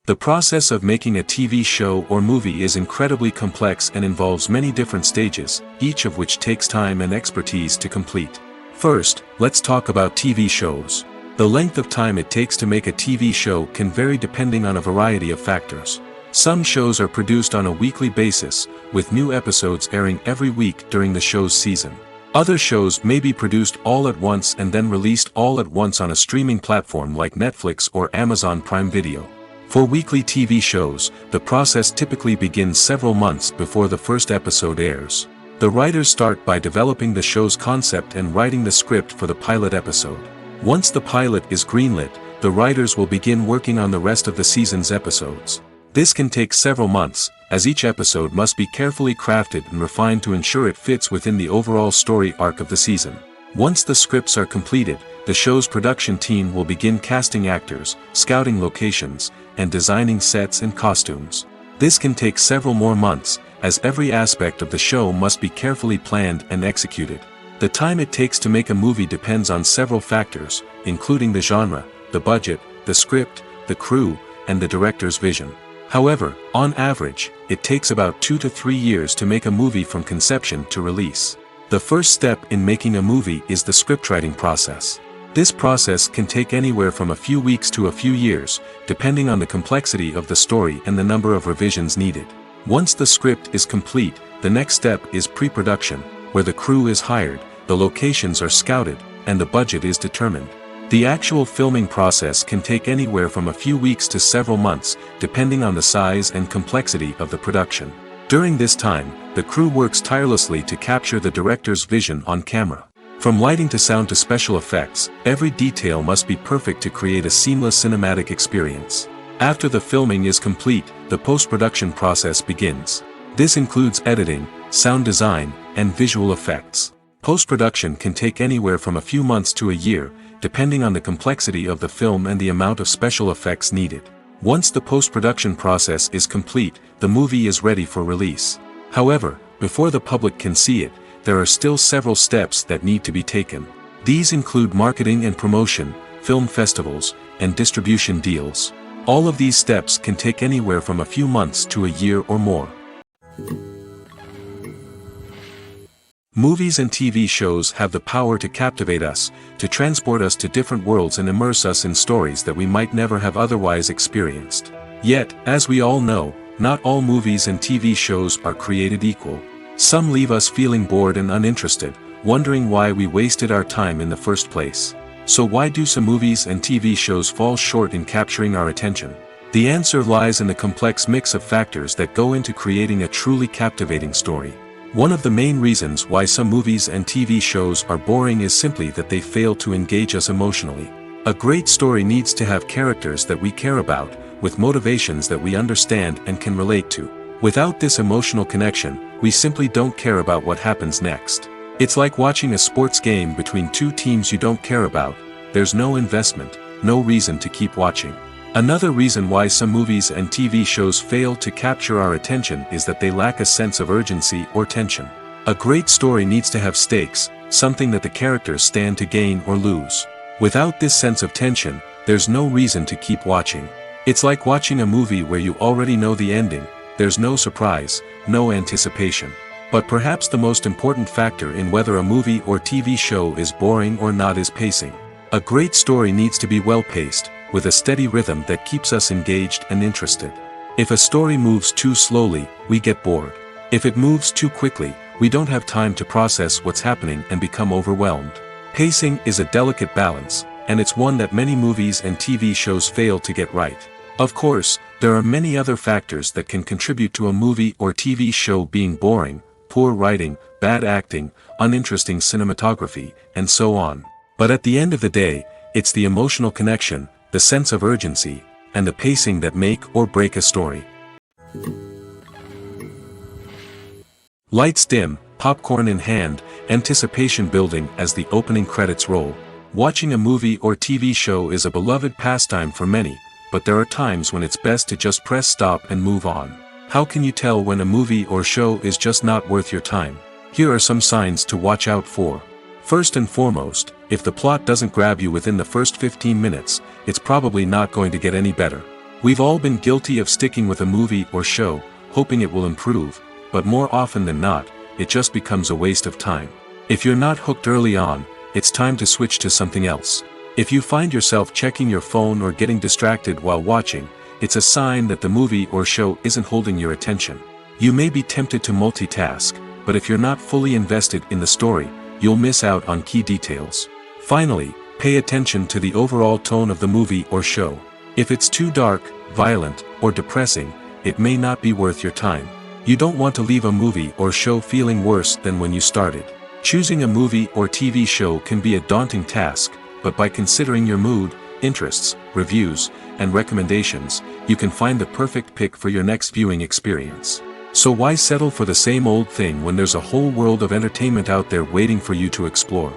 [SPEAKER 1] The process of making a TV show or movie is incredibly complex and involves many different stages, each of which takes time and expertise to complete. First, let's talk about TV shows. The length of time it takes to make a TV show can vary depending on a variety of factors. Some shows are produced on a weekly basis, with new episodes airing every week during the show's season. Other shows may be produced all at once and then released all at once on a streaming platform like Netflix or Amazon Prime Video. For weekly TV shows, the process typically begins several months before the first episode airs. The writers start by developing the show's concept and writing the script for the pilot episode. Once the pilot is greenlit, the writers will begin working on the rest of the season's episodes. This can take several months, as each episode must be carefully crafted and refined to ensure it fits within the overall story arc of the season. Once the scripts are completed, the show's production team will begin casting actors, scouting locations, and designing sets and costumes. This can take several more months, as every aspect of the show must be carefully planned and executed. The time it takes to make a movie depends on several factors, including the genre, the budget, the script, the crew, and the director's vision. However, on average, it takes about 2 to 3 years to make a movie from conception to release. The first step in making a movie is the scriptwriting process. This process can take anywhere from a few weeks to a few years, depending on the complexity of the story and the number of revisions needed. Once the script is complete, the next step is pre-production, where the crew is hired, the locations are scouted, and the budget is determined. The actual filming process can take anywhere from a few weeks to several months, depending on the size and complexity of the production. During this time, the crew works tirelessly to capture the director's vision on camera. From lighting to sound to special effects, every detail must be perfect to create a seamless cinematic experience. After the filming is complete, the post-production process begins. This includes editing, sound design, and visual effects. Post-production can take anywhere from a few months to a year, depending on the complexity of the film and the amount of special effects needed. Once the post-production process is complete, the movie is ready for release. However, before the public can see it, there are still several steps that need to be taken. These include marketing and promotion, film festivals, and distribution deals. All of these steps can take anywhere from a few months to a year or more. Movies and TV shows have the power to captivate us, to transport us to different worlds and immerse us in stories that we might never have otherwise experienced. Yet, as we all know, not all movies and TV shows are created equal. Some leave us feeling bored and uninterested, wondering why we wasted our time in the first place. So why do some movies and TV shows fall short in capturing our attention? The answer lies in the complex mix of factors that go into creating a truly captivating story. One of the main reasons why some movies and TV shows are boring is simply that they fail to engage us emotionally. A great story needs to have characters that we care about, with motivations that we understand and can relate to. Without this emotional connection, we simply don't care about what happens next. It's like watching a sports game between two teams you don't care about. There's no investment, no reason to keep watching. Another reason why some movies and TV shows fail to capture our attention is that they lack a sense of urgency or tension. A great story needs to have stakes, something that the characters stand to gain or lose. Without this sense of tension, there's no reason to keep watching. It's like watching a movie where you already know the ending. There's no surprise, no anticipation. But perhaps the most important factor in whether a movie or TV show is boring or not is pacing. A great story needs to be well paced, with a steady rhythm that keeps us engaged and interested. If a story moves too slowly, we get bored. If it moves too quickly, we don't have time to process what's happening and become overwhelmed. Pacing is a delicate balance, and it's one that many movies and TV shows fail to get right. Of course, there are many other factors that can contribute to a movie or TV show being boring: poor writing, bad acting, uninteresting cinematography, and so on. But at the end of the day, it's the emotional connection, the sense of urgency, and the pacing that make or break a story. Lights dim, popcorn in hand, anticipation building as the opening credits roll. Watching a movie or TV show is a beloved pastime for many, but there are times when it's best to just press stop and move on. How can you tell when a movie or show is just not worth your time? Here are some signs to watch out for. First and foremost, if the plot doesn't grab you within the first 15 minutes, it's probably not going to get any better. We've all been guilty of sticking with a movie or show, hoping it will improve, but more often than not, it just becomes a waste of time. If you're not hooked early on, it's time to switch to something else. If you find yourself checking your phone or getting distracted while watching, it's a sign that the movie or show isn't holding your attention. You may be tempted to multitask, but if you're not fully invested in the story, you'll miss out on key details. Finally, pay attention to the overall tone of the movie or show. If it's too dark, violent, or depressing, it may not be worth your time. You don't want to leave a movie or show feeling worse than when you started. Choosing a movie or TV show can be a daunting task, but by considering your mood, interests, reviews, and recommendations, you can find the perfect pick for your next viewing experience. So why settle for the same old thing when there's a whole world of entertainment out there waiting for you to explore?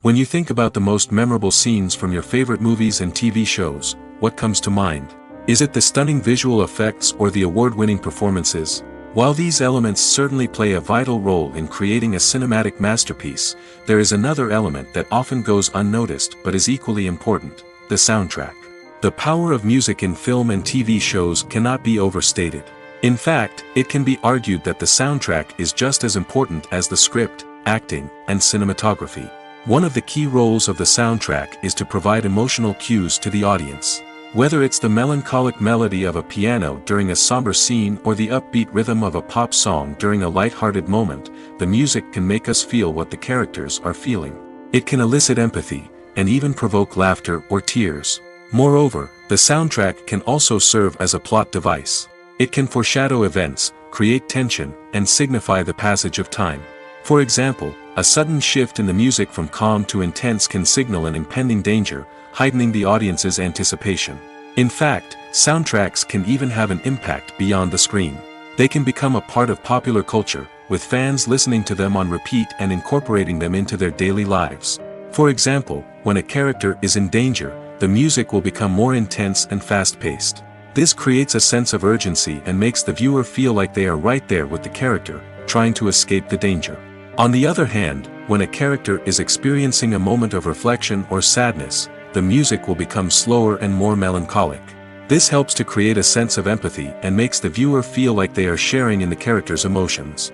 [SPEAKER 1] When you think about the most memorable scenes from your favorite movies and TV shows, what comes to mind? Is it the stunning visual effects or the award-winning performances? While these elements certainly play a vital role in creating a cinematic masterpiece, there is another element that often goes unnoticed but is equally important: the soundtrack. The power of music in film and TV shows cannot be overstated. In fact, it can be argued that the soundtrack is just as important as the script, acting, and cinematography. One of the key roles of the soundtrack is to provide emotional cues to the audience. Whether it's the melancholic melody of a piano during a somber scene or the upbeat rhythm of a pop song during a light-hearted moment, the music can make us feel what the characters are feeling. It can elicit empathy, and even provoke laughter or tears. Moreover, the soundtrack can also serve as a plot device. It can foreshadow events, create tension, and signify the passage of time. For example, a sudden shift in the music from calm to intense can signal an impending danger, heightening the audience's anticipation. In fact, soundtracks can even have an impact beyond the screen. They can become a part of popular culture, with fans listening to them on repeat and incorporating them into their daily lives. For example, when a character is in danger, the music will become more intense and fast-paced. This creates a sense of urgency and makes the viewer feel like they are right there with the character, trying to escape the danger. On the other hand, when a character is experiencing a moment of reflection or sadness, the music will become slower and more melancholic. This helps to create a sense of empathy and makes the viewer feel like they are sharing in the character's emotions.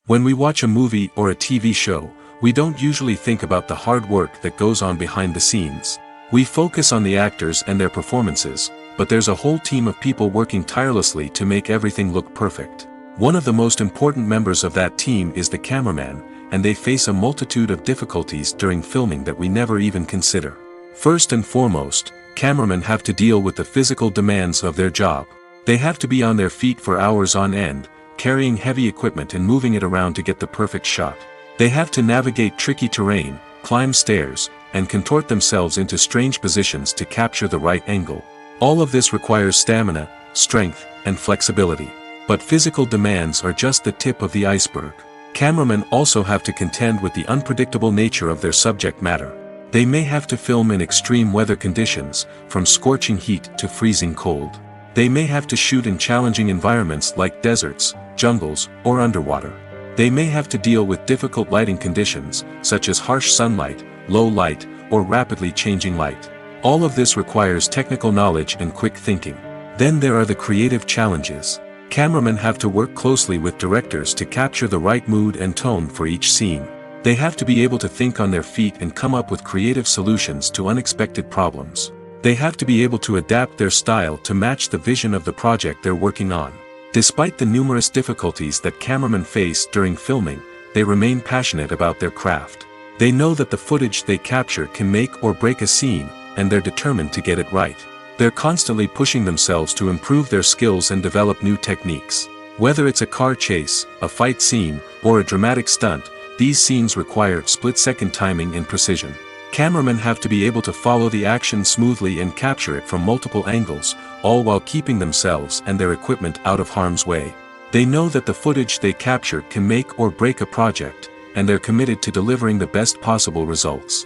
[SPEAKER 1] When we watch a movie or a TV show, we don't usually think about the hard work that goes on behind the scenes. We focus on the actors and their performances, but there's a whole team of people working tirelessly to make everything look perfect. One of the most important members of that team is the cameraman, and they face a multitude of difficulties during filming that we never even consider. First and foremost, cameramen have to deal with the physical demands of their job. They have to be on their feet for hours on end, carrying heavy equipment and moving it around to get the perfect shot. They have to navigate tricky terrain, climb stairs, and contort themselves into strange positions to capture the right angle. All of this requires stamina, strength, and flexibility. But physical demands are just the tip of the iceberg. Cameramen also have to contend with the unpredictable nature of their subject matter. They may have to film in extreme weather conditions, from scorching heat to freezing cold. They may have to shoot in challenging environments like deserts, jungles, or underwater. They may have to deal with difficult lighting conditions, such as harsh sunlight, low light, or rapidly changing light. All of this requires technical knowledge and quick thinking. Then there are the creative challenges. Cameramen have to work closely with directors to capture the right mood and tone for each scene. They have to be able to think on their feet and come up with creative solutions to unexpected problems. They have to be able to adapt their style to match the vision of the project they're working on. Despite the numerous difficulties that cameramen face during filming, they remain passionate about their craft. They know that the footage they capture can make or break a scene, and they're determined to get it right. They're constantly pushing themselves to improve their skills and develop new techniques. Whether it's a car chase, a fight scene, or a dramatic stunt, these scenes require split-second timing and precision. Cameramen have to be able to follow the action smoothly and capture it from multiple angles, all while keeping themselves and their equipment out of harm's way. They know that the footage they capture can make or break a project, and they're committed to delivering the best possible results.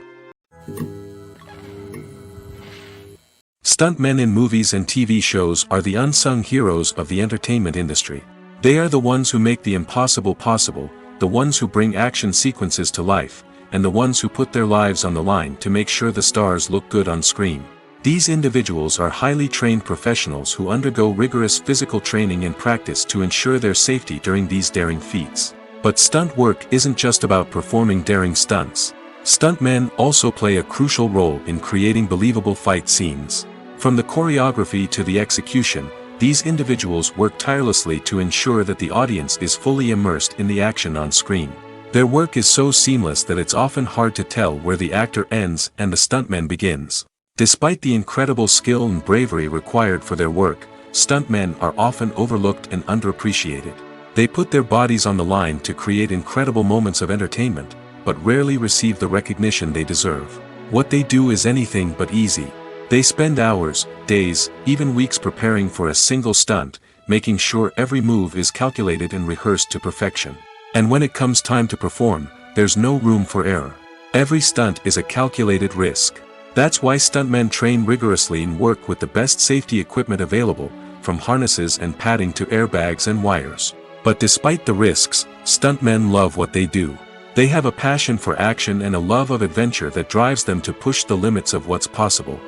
[SPEAKER 1] Stuntmen in movies and TV shows are the unsung heroes of the entertainment industry. They are the ones who make the impossible possible, the ones who bring action sequences to life, and the ones who put their lives on the line to make sure the stars look good on screen. These individuals are highly trained professionals who undergo rigorous physical training and practice to ensure their safety during these daring feats. But stunt work isn't just about performing daring stunts. Stuntmen also play a crucial role in creating believable fight scenes. From the choreography to the execution, these individuals work tirelessly to ensure that the audience is fully immersed in the action on screen. Their work is so seamless that it's often hard to tell where the actor ends and the stuntman begins. Despite the incredible skill and bravery required for their work, stuntmen are often overlooked and underappreciated. They put their bodies on the line to create incredible moments of entertainment, but rarely receive the recognition they deserve. What they do is anything but easy. They spend hours, days, even weeks preparing for a single stunt, making sure every move is calculated and rehearsed to perfection. And when it comes time to perform, there's no room for error. Every stunt is a calculated risk. That's why stuntmen train rigorously and work with the best safety equipment available, from harnesses and padding to airbags and wires. But despite the risks, stuntmen love what they do. They have a passion for action and a love of adventure that drives them to push the limits of what's possible.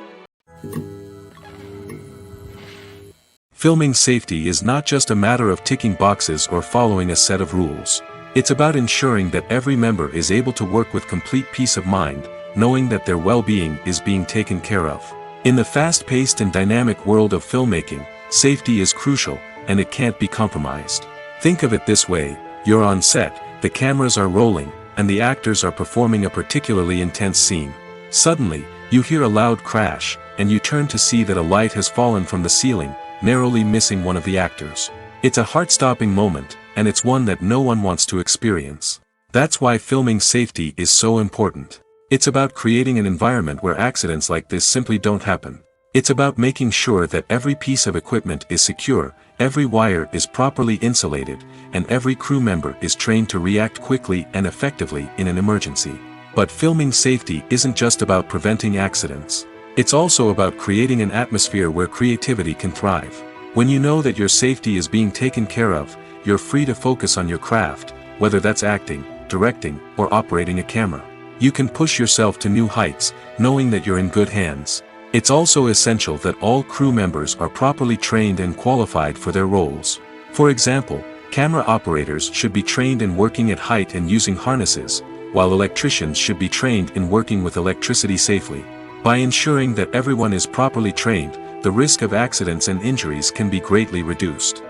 [SPEAKER 1] Filming safety is not just a matter of ticking boxes or following a set of rules. It's about ensuring that every member is able to work with complete peace of mind, knowing that their well-being is being taken care of. In the fast-paced and dynamic world of filmmaking, safety is crucial, and it can't be compromised. Think of it this way: you're on set, the cameras are rolling, and the actors are performing a particularly intense scene. Suddenly, you hear a loud crash, and you turn to see that a light has fallen from the ceiling, narrowly missing one of the actors. It's a heart-stopping moment, and it's one that no one wants to experience. That's why filming safety is so important. It's about creating an environment where accidents like this simply don't happen. It's about making sure that every piece of equipment is secure, every wire is properly insulated, and every crew member is trained to react quickly and effectively in an emergency. But filming safety isn't just about preventing accidents. It's also about creating an atmosphere where creativity can thrive. When you know that your safety is being taken care of, you're free to focus on your craft, whether that's acting, directing, or operating a camera. You can push yourself to new heights, knowing that you're in good hands. It's also essential that all crew members are properly trained and qualified for their roles. For example, camera operators should be trained in working at height and using harnesses, while electricians should be trained in working with electricity safely. By ensuring that everyone is properly trained, the risk of accidents and injuries can be greatly reduced.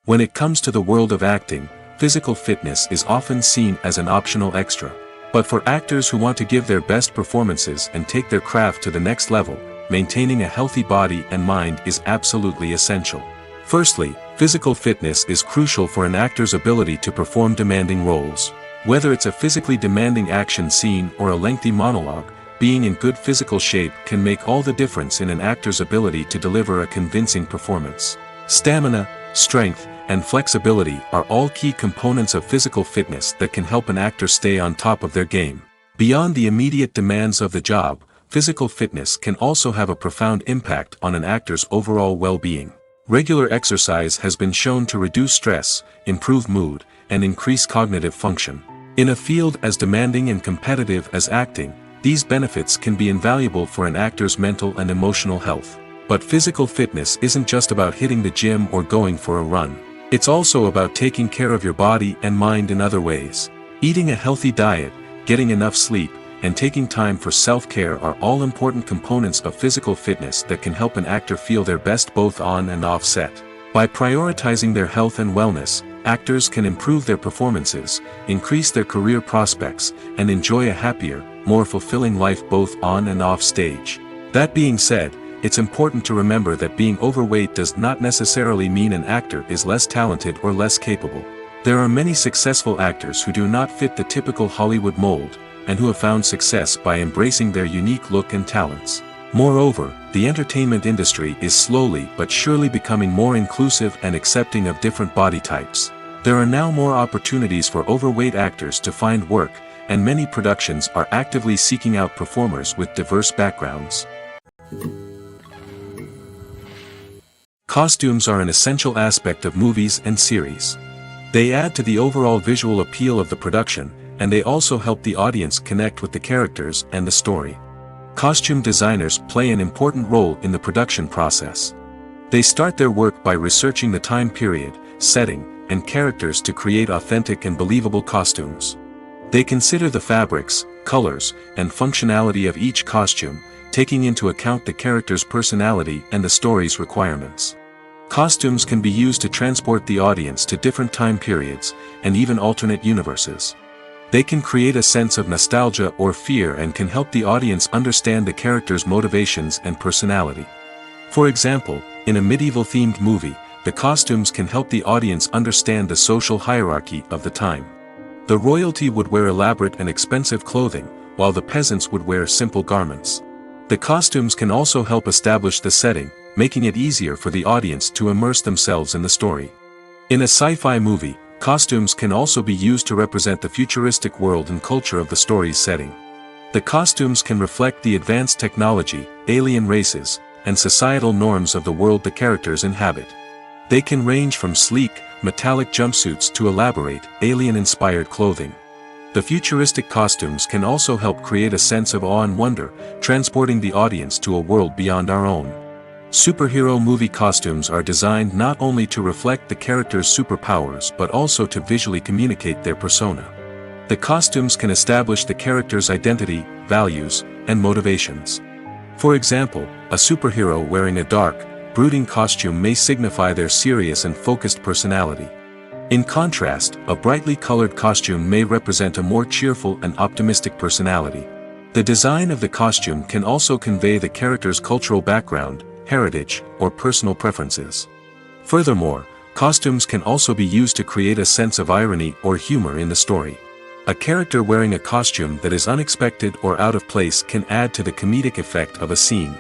[SPEAKER 1] When it comes to the world of acting, physical fitness is often seen as an optional extra. But for actors who want to give their best performances and take their craft to the next level, maintaining a healthy body and mind is absolutely essential. Firstly, physical fitness is crucial for an actor's ability to perform demanding roles. Whether it's a physically demanding action scene or a lengthy monologue, being in good physical shape can make all the difference in an actor's ability to deliver a convincing performance. Stamina, strength, and flexibility are all key components of physical fitness that can help an actor stay on top of their game. Beyond the immediate demands of the job, physical fitness can also have a profound impact on an actor's overall well-being. Regular exercise has been shown to reduce stress, improve mood, and increase cognitive function. In a field as demanding and competitive as acting, these benefits can be invaluable for an actor's mental and emotional health. But physical fitness isn't just about hitting the gym or going for a run. It's also about taking care of your body and mind in other ways. Eating a healthy diet, getting enough sleep, and taking time for self-care are all important components of physical fitness that can help an actor feel their best both on and off set. By prioritizing their health and wellness, actors can improve their performances, increase their career prospects, and enjoy a happier, more fulfilling life both on and off stage. That being said, it's important to remember that being overweight does not necessarily mean an actor is less talented or less capable. There are many successful actors who do not fit the typical Hollywood mold, and who have found success by embracing their unique look and talents. Moreover, the entertainment industry is slowly but surely becoming more inclusive and accepting of different body types. There are now more opportunities for overweight actors to find work, and many productions are actively seeking out performers with diverse backgrounds. Costumes are an essential aspect of movies and series. They add to the overall visual appeal of the production, and they also help the audience connect with the characters and the story. Costume designers play an important role in the production process. They start their work by researching the time period, setting, and characters to create authentic and believable costumes. They consider the fabrics, colors, and functionality of each costume, taking into account the character's personality and the story's requirements. Costumes can be used to transport the audience to different time periods, and even alternate universes. They can create a sense of nostalgia or fear and can help the audience understand the character's motivations and personality. For example, in a medieval-themed movie, the costumes can help the audience understand the social hierarchy of the time. The royalty would wear elaborate and expensive clothing, while the peasants would wear simple garments. The costumes can also help establish the setting, making it easier for the audience to immerse themselves in the story. In a sci-fi movie, costumes can also be used to represent the futuristic world and culture of the story's setting. The costumes can reflect the advanced technology, alien races, and societal norms of the world the characters inhabit. They can range from sleek, metallic jumpsuits to elaborate, alien-inspired clothing. The futuristic costumes can also help create a sense of awe and wonder, transporting the audience to a world beyond our own. Superhero movie costumes are designed not only to reflect the character's superpowers but also to visually communicate their persona. The costumes can establish the character's identity, values, and motivations. For example, a superhero wearing a dark, brooding costume may signify their serious and focused personality. In contrast, a brightly colored costume may represent a more cheerful and optimistic personality. The design of the costume can also convey the character's cultural background, heritage, or personal preferences. Furthermore, costumes can also be used to create a sense of irony or humor in the story. A character wearing a costume that is unexpected or out of place can add to the comedic effect of a scene.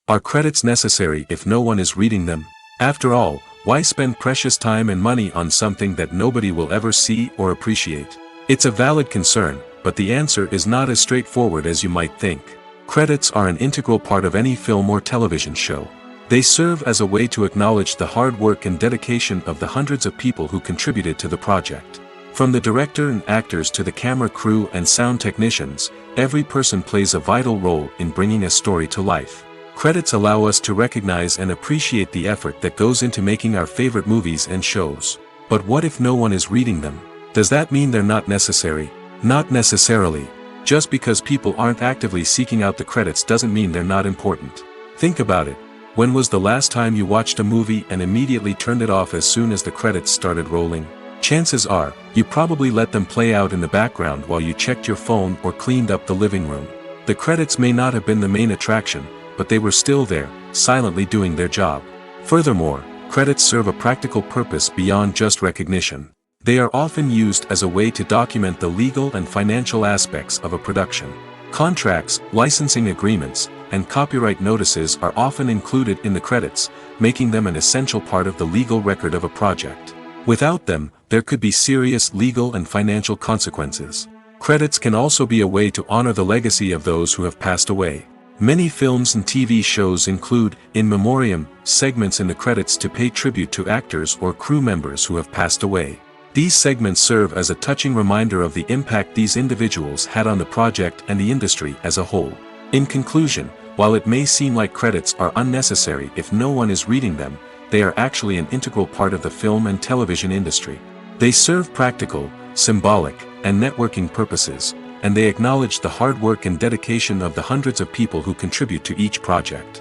[SPEAKER 1] Are credits necessary if no one is reading them? After all, why spend precious time and money on something that nobody will ever see or appreciate? It's a valid concern, but the answer is not as straightforward as you might think. Credits are an integral part of any film or television show. They serve as a way to acknowledge the hard work and dedication of the hundreds of people who contributed to the project. From the director and actors to the camera crew and sound technicians, every person plays a vital role in bringing a story to life. Credits allow us to recognize and appreciate the effort that goes into making our favorite movies and shows. But what if no one is reading them? Does that mean they're not necessary? Not necessarily. Just because people aren't actively seeking out the credits doesn't mean they're not important. Think about it. When was the last time you watched a movie and immediately turned it off as soon as the credits started rolling? Chances are, you probably let them play out in the background while you checked your phone or cleaned up the living room. The credits may not have been the main attraction, but they were still there, silently doing their job. Furthermore, credits serve a practical purpose beyond just recognition. They are often used as a way to document the legal and financial aspects of a production. Contracts, licensing agreements, and copyright notices are often included in the credits, making them an essential part of the legal record of a project. Without them, there could be serious legal and financial consequences. Credits can also be a way to honor the legacy of those who have passed away. Many films and TV shows include, in memoriam, segments in the credits to pay tribute to actors or crew members who have passed away. These segments serve as a touching reminder of the impact these individuals had on the project and the industry as a whole. In conclusion, While it may seem like credits are unnecessary if no one is reading them, they are actually an integral part of the film and television industry. They serve practical, symbolic, and networking purposes, and they acknowledge the hard work and dedication of the hundreds of people who contribute to each project.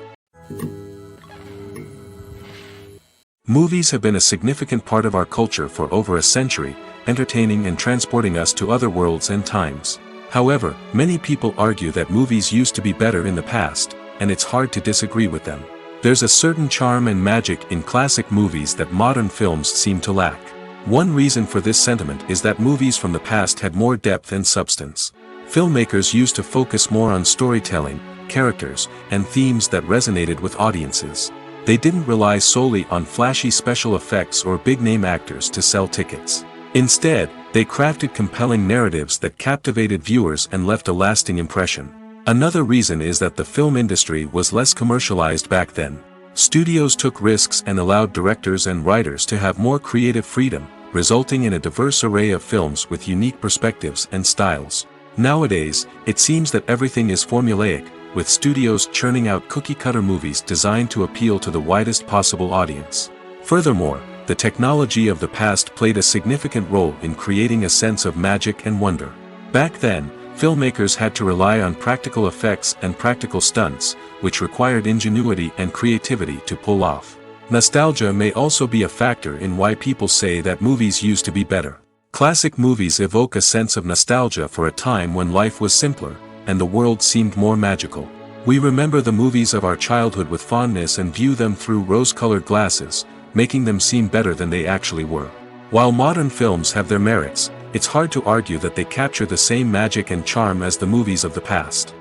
[SPEAKER 1] Movies have been a significant part of our culture for over a century, entertaining and transporting us to other worlds and times. However, many people argue that movies used to be better in the past, and it's hard to disagree with them. There's a certain charm and magic in classic movies that modern films seem to lack. One reason for this sentiment is that movies from the past had more depth and substance. Filmmakers used to focus more on storytelling, characters, and themes that resonated with audiences. They didn't rely solely on flashy special effects or big-name actors to sell tickets. Instead, they crafted compelling narratives that captivated viewers and left a lasting impression. Another reason is that the film industry was less commercialized back then. Studios took risks and allowed directors and writers to have more creative freedom, resulting in a diverse array of films with unique perspectives and styles. Nowadays, it seems that everything is formulaic, with studios churning out cookie-cutter movies designed to appeal to the widest possible audience. Furthermore, the technology of the past played a significant role in creating a sense of magic and wonder. Back then, filmmakers had to rely on practical effects and practical stunts, which required ingenuity and creativity to pull off. Nostalgia may also be a factor in why people say that movies used to be better. Classic movies evoke a sense of nostalgia for a time when life was simpler, and the world seemed more magical. We remember the movies of our childhood with fondness and view them through rose-colored glasses, making them seem better than they actually were. While modern films have their merits, it's hard to argue that they capture the same magic and charm as the movies of the past.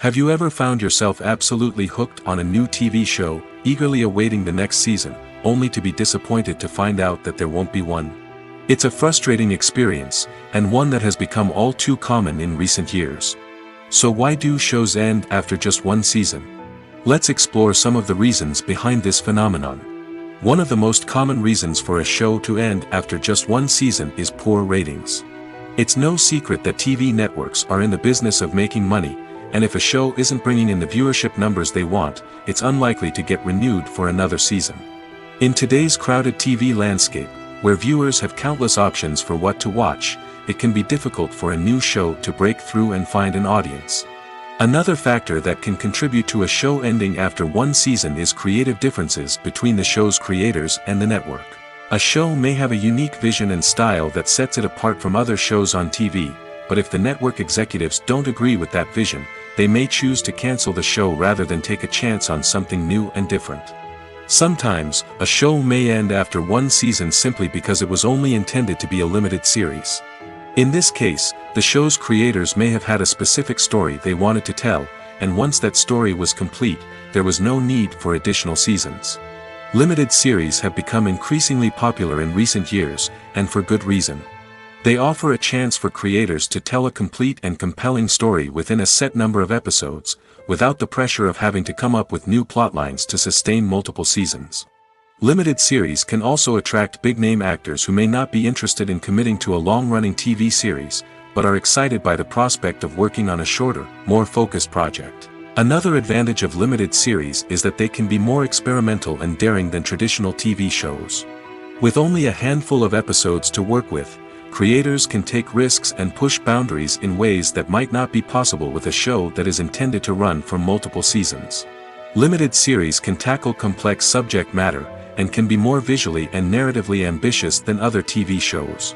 [SPEAKER 1] Have you ever found yourself absolutely hooked on a new TV show, eagerly awaiting the next season, only to be disappointed to find out that there won't be one? It's a frustrating experience, and one that has become all too common in recent years. So why do shows end after just one season? Let's explore some of the reasons behind this phenomenon. One of the most common reasons for a show to end after just one season is poor ratings. It's no secret that TV networks are in the business of making money, and if a show isn't bringing in the viewership numbers they want, it's unlikely to get renewed for another season. In today's crowded TV landscape, where viewers have countless options for what to watch, it can be difficult for a new show to break through and find an audience. Another factor that can contribute to a show ending after one season is creative differences between the show's creators and the network. A show may have a unique vision and style that sets it apart from other shows on TV, but if the network executives don't agree with that vision, they may choose to cancel the show rather than take a chance on something new and different. Sometimes, a show may end after one season simply because it was only intended to be a limited series. In this case, the show's creators may have had a specific story they wanted to tell, and once that story was complete, there was no need for additional seasons. Limited series have become increasingly popular in recent years, and for good reason. They offer a chance for creators to tell a complete and compelling story within a set number of episodes, without the pressure of having to come up with new plotlines to sustain multiple seasons. Limited series can also attract big-name actors who may not be interested in committing to a long-running TV series, but are excited by the prospect of working on a shorter, more focused project. Another advantage of limited series is that they can be more experimental and daring than traditional TV shows. With only a handful of episodes to work with, creators can take risks and push boundaries in ways that might not be possible with a show that is intended to run for multiple seasons. Limited series can tackle complex subject matter, and can be more visually and narratively ambitious than other TV shows.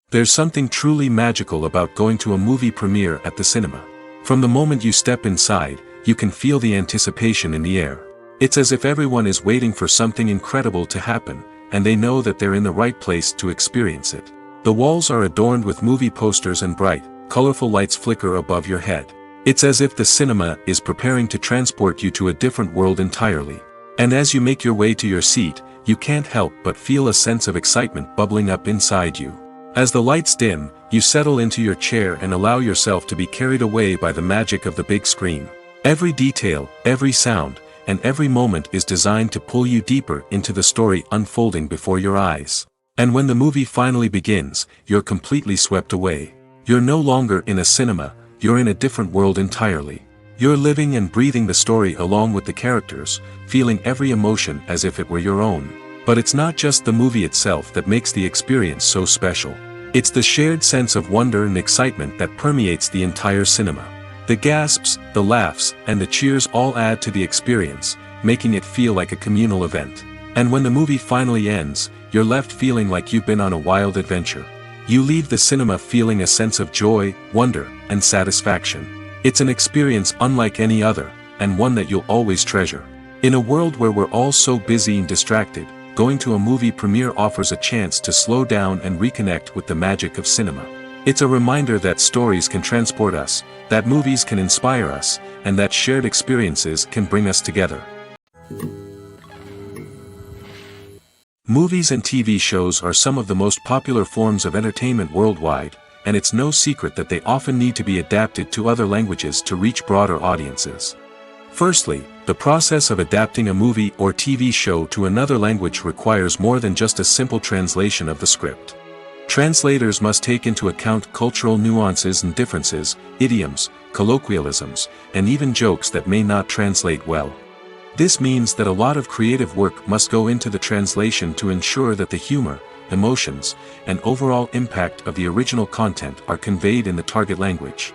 [SPEAKER 1] There's something truly magical about going to a movie premiere at the cinema. From the moment you step inside, you can feel the anticipation in the air. It's as if everyone is waiting for something incredible to happen, and they know that they're in the right place to experience it. The walls are adorned with movie posters and bright, colorful lights flicker above your head. It's as if the cinema is preparing to transport you to a different world entirely. And as you make your way to your seat, you can't help but feel a sense of excitement bubbling up inside you. As the lights dim, you settle into your chair and allow yourself to be carried away by the magic of the big screen. Every detail, every sound, and every moment is designed to pull you deeper into the story unfolding before your eyes. And when the movie finally begins, you're completely swept away. You're no longer in a cinema, you're in a different world entirely. You're living and breathing the story along with the characters, feeling every emotion as if it were your own. But it's not just the movie itself that makes the experience so special. It's the shared sense of wonder and excitement that permeates the entire cinema. The gasps, the laughs, and the cheers all add to the experience, making it feel like a communal event. And when the movie finally ends, you're left feeling like you've been on a wild adventure. You leave the cinema feeling a sense of joy, wonder, and satisfaction. It's an experience unlike any other, and one that you'll always treasure. In a world where we're all so busy and distracted, going to a movie premiere offers a chance to slow down and reconnect with the magic of cinema. It's a reminder that stories can transport us, that movies can inspire us, and that shared experiences can bring us together. Movies and TV shows are some of the most popular forms of entertainment worldwide, and it's no secret that they often need to be adapted to other languages to reach broader audiences. Firstly, the process of adapting a movie or TV show to another language requires more than just a simple translation of the script. Translators must take into account cultural nuances and differences, idioms, colloquialisms, and even jokes that may not translate well. This means that a lot of creative work must go into the translation to ensure that the humor, emotions, and overall impact of the original content are conveyed in the target language.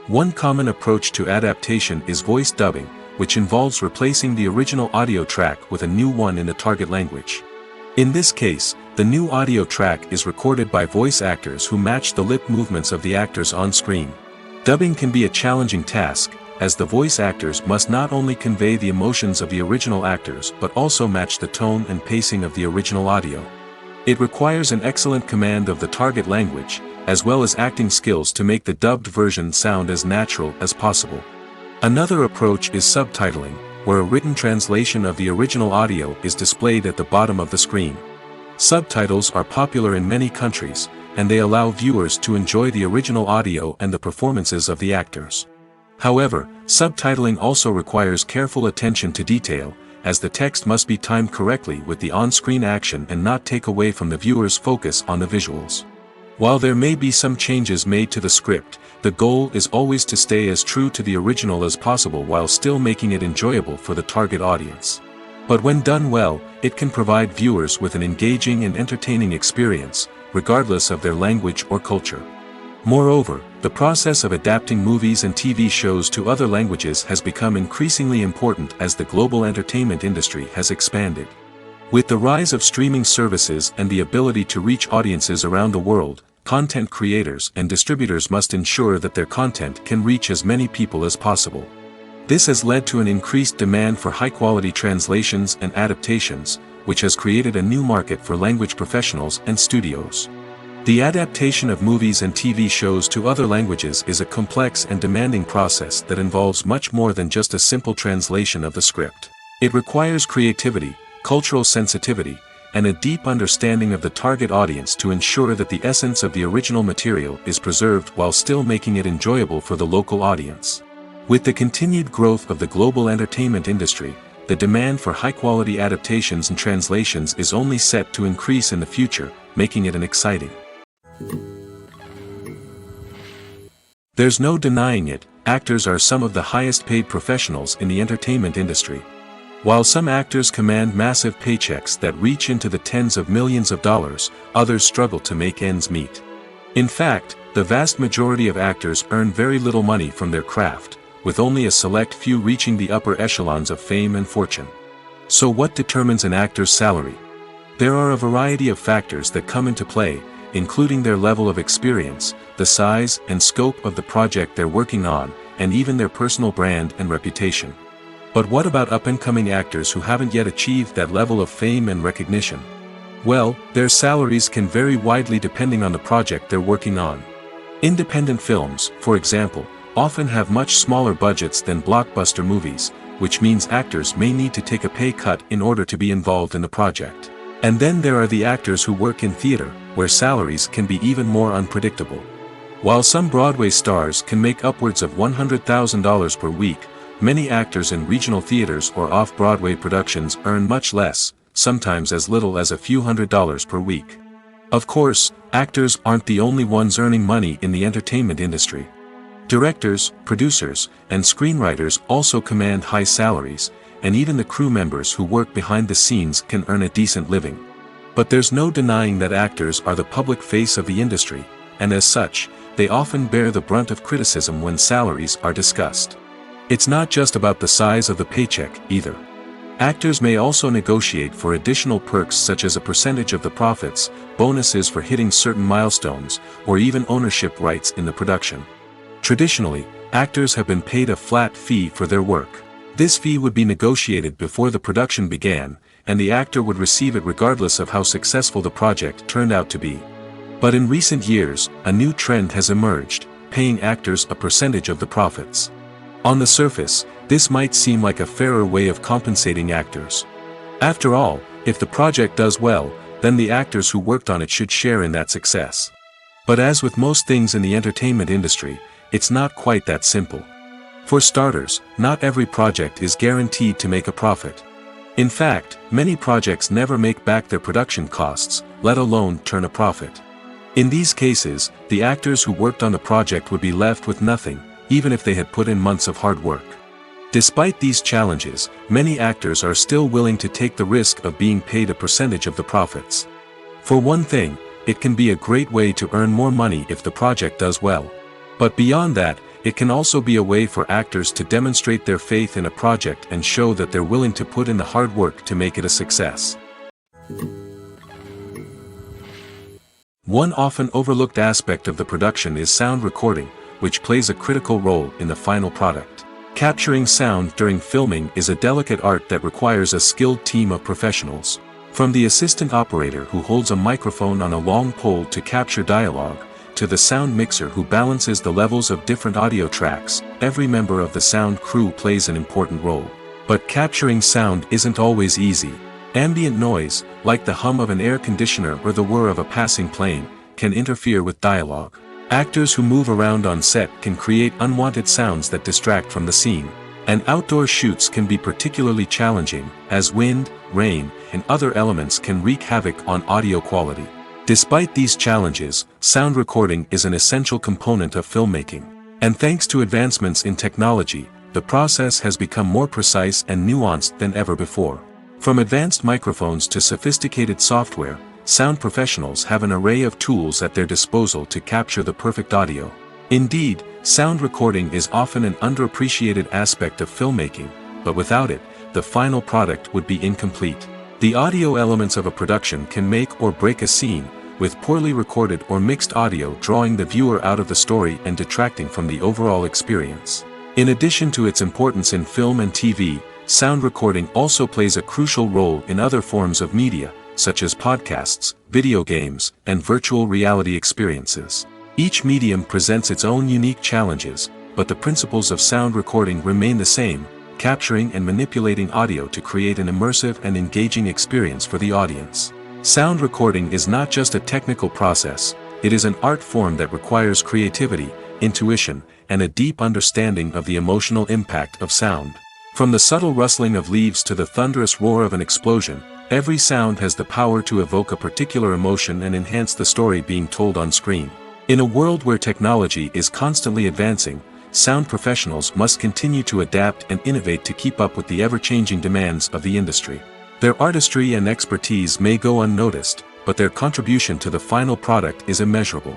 [SPEAKER 1] One common approach to adaptation is voice dubbing, which involves replacing the original audio track with a new one in the target language. In this case, the new audio track is recorded by voice actors who match the lip movements of the actors on screen. Dubbing can be a challenging task, as the voice actors must not only convey the emotions of the original actors but also match the tone and pacing of the original audio. It requires an excellent command of the target language, as well as acting skills to make the dubbed version sound as natural as possible. Another approach is subtitling, where a written translation of the original audio is displayed at the bottom of the screen. Subtitles are popular in many countries, and they allow viewers to enjoy the original audio and the performances of the actors. However, subtitling also requires careful attention to detail, as the text must be timed correctly with the on-screen action and not take away from the viewer's focus on the visuals. While there may be some changes made to the script, the goal is always to stay as true to the original as possible while still making it enjoyable for the target audience. But when done well, it can provide viewers with an engaging and entertaining experience, regardless of their language or culture. Moreover, the process of adapting movies and TV shows to other languages has become increasingly important as the global entertainment industry has expanded. With the rise of streaming services and the ability to reach audiences around the world, content creators and distributors must ensure that their content can reach as many people as possible. This has led to an increased demand for high-quality translations and adaptations, which has created a new market for language professionals and studios. The adaptation of movies and TV shows to other languages is a complex and demanding process that involves much more than just a simple translation of the script. It requires creativity, cultural sensitivity, and a deep understanding of the target audience to ensure that the essence of the original material is preserved while still making it enjoyable for the local audience. With the continued growth of the global entertainment industry, the demand for high-quality adaptations and translations is only set to increase in the future, making it exciting. There's no denying it, actors are some of the highest-paid professionals in the entertainment industry. While some actors command massive paychecks that reach into the tens of millions of dollars, others struggle to make ends meet. In fact, the vast majority of actors earn very little money from their craft, with only a select few reaching the upper echelons of fame and fortune. So what determines an actor's salary? There are a variety of factors that come into play, including their level of experience, the size and scope of the project they're working on, and even their personal brand and reputation. But what about up-and-coming actors who haven't yet achieved that level of fame and recognition? Well, their salaries can vary widely depending on the project they're working on. Independent films, for example, often have much smaller budgets than blockbuster movies, which means actors may need to take a pay cut in order to be involved in the project. And then there are the actors who work in theater, where salaries can be even more unpredictable. While some Broadway stars can make upwards of $100,000 per week, many actors in regional theaters or off-Broadway productions earn much less, sometimes as little as a few $100s per week. Of course, actors aren't the only ones earning money in the entertainment industry. Directors, producers, and screenwriters also command high salaries, and even the crew members who work behind the scenes can earn a decent living. But there's no denying that actors are the public face of the industry, and as such, they often bear the brunt of criticism when salaries are discussed. It's not just about the size of the paycheck, either. Actors may also negotiate for additional perks such as a percentage of the profits, bonuses for hitting certain milestones, or even ownership rights in the production. Traditionally, actors have been paid a flat fee for their work. This fee would be negotiated before the production began, and the actor would receive it regardless of how successful the project turned out to be. But in recent years, a new trend has emerged, paying actors a percentage of the profits. On the surface, this might seem like a fairer way of compensating actors. After all, if the project does well, then the actors who worked on it should share in that success. But as with most things in the entertainment industry, it's not quite that simple. For starters, not every project is guaranteed to make a profit. In fact, many projects never make back their production costs, let alone turn a profit. In these cases, the actors who worked on the project would be left with nothing, even if they had put in months of hard work. Despite these challenges, many actors are still willing to take the risk of being paid a percentage of the profits. For one thing, it can be a great way to earn more money if the project does well. But beyond that, it can also be a way for actors to demonstrate their faith in a project and show that they're willing to put in the hard work to make it a success. One often overlooked aspect of the production is sound recording, which plays a critical role in the final product. Capturing sound during filming is a delicate art that requires a skilled team of professionals. From the assistant operator who holds a microphone on a long pole to capture dialogue, to the sound mixer who balances the levels of different audio tracks, every member of the sound crew plays an important role. But capturing sound isn't always easy. Ambient noise, like the hum of an air conditioner or the whir of a passing plane, can interfere with dialogue. Actors who move around on set can create unwanted sounds that distract from the scene. And outdoor shoots can be particularly challenging, as wind, rain, and other elements can wreak havoc on audio quality. Despite these challenges, sound recording is an essential component of filmmaking. And thanks to advancements in technology, the process has become more precise and nuanced than ever before. From advanced microphones to sophisticated software, sound professionals have an array of tools at their disposal to capture the perfect audio. Indeed, sound recording is often an underappreciated aspect of filmmaking, but without it, the final product would be incomplete. The audio elements of a production can make or break a scene, with poorly recorded or mixed audio drawing the viewer out of the story and detracting from the overall experience. In addition to its importance in film and TV, sound recording also plays a crucial role in other forms of media, such as podcasts, video games, and virtual reality experiences. Each medium presents its own unique challenges, but the principles of sound recording remain the same: capturing and manipulating audio to create an immersive and engaging experience for the audience. Sound recording is not just a technical process, it is an art form that requires creativity, intuition, and a deep understanding of the emotional impact of sound. From the subtle rustling of leaves to the thunderous roar of an explosion, every sound has the power to evoke a particular emotion and enhance the story being told on screen. In a world where technology is constantly advancing, sound professionals must continue to adapt and innovate to keep up with the ever-changing demands of the industry. Their artistry and expertise may go unnoticed, but their contribution to the final product is immeasurable.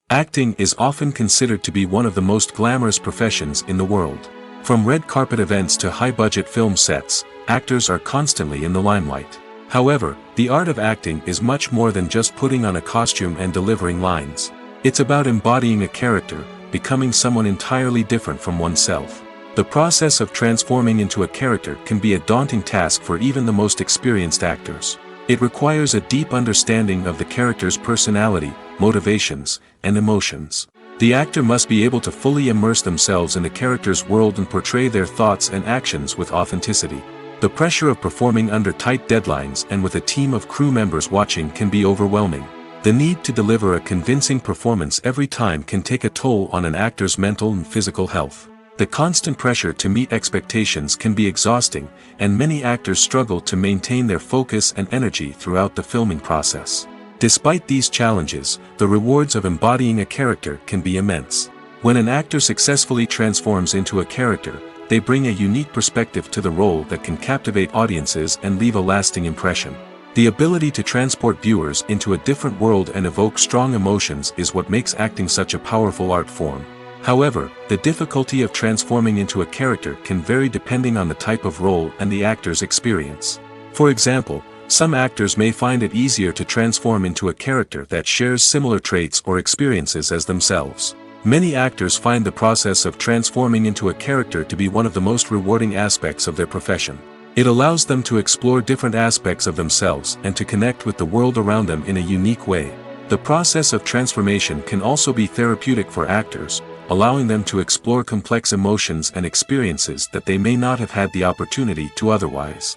[SPEAKER 1] Acting is often considered to be one of the most glamorous professions in the world. From red carpet events to high-budget film sets, actors are constantly in the limelight. However, the art of acting is much more than just putting on a costume and delivering lines. It's about embodying a character, becoming someone entirely different from oneself. The process of transforming into a character can be a daunting task for even the most experienced actors. It requires a deep understanding of the character's personality, motivations, and emotions. The actor must be able to fully immerse themselves in the character's world and portray their thoughts and actions with authenticity. The pressure of performing under tight deadlines and with a team of crew members watching can be overwhelming. The need to deliver a convincing performance every time can take a toll on an actor's mental and physical health. The constant pressure to meet expectations can be exhausting, and many actors struggle to maintain their focus and energy throughout the filming process. Despite these challenges, the rewards of embodying a character can be immense. When an actor successfully transforms into a character, they bring a unique perspective to the role that can captivate audiences and leave a lasting impression. The ability to transport viewers into a different world and evoke strong emotions is what makes acting such a powerful art form. However, the difficulty of transforming into a character can vary depending on the type of role and the actor's experience. For example, some actors may find it easier to transform into a character that shares similar traits or experiences as themselves. Many actors find the process of transforming into a character to be one of the most rewarding aspects of their profession. It allows them to explore different aspects of themselves and to connect with the world around them in a unique way. The process of transformation can also be therapeutic for actors, allowing them to explore complex emotions and experiences that they may not have had the opportunity to otherwise.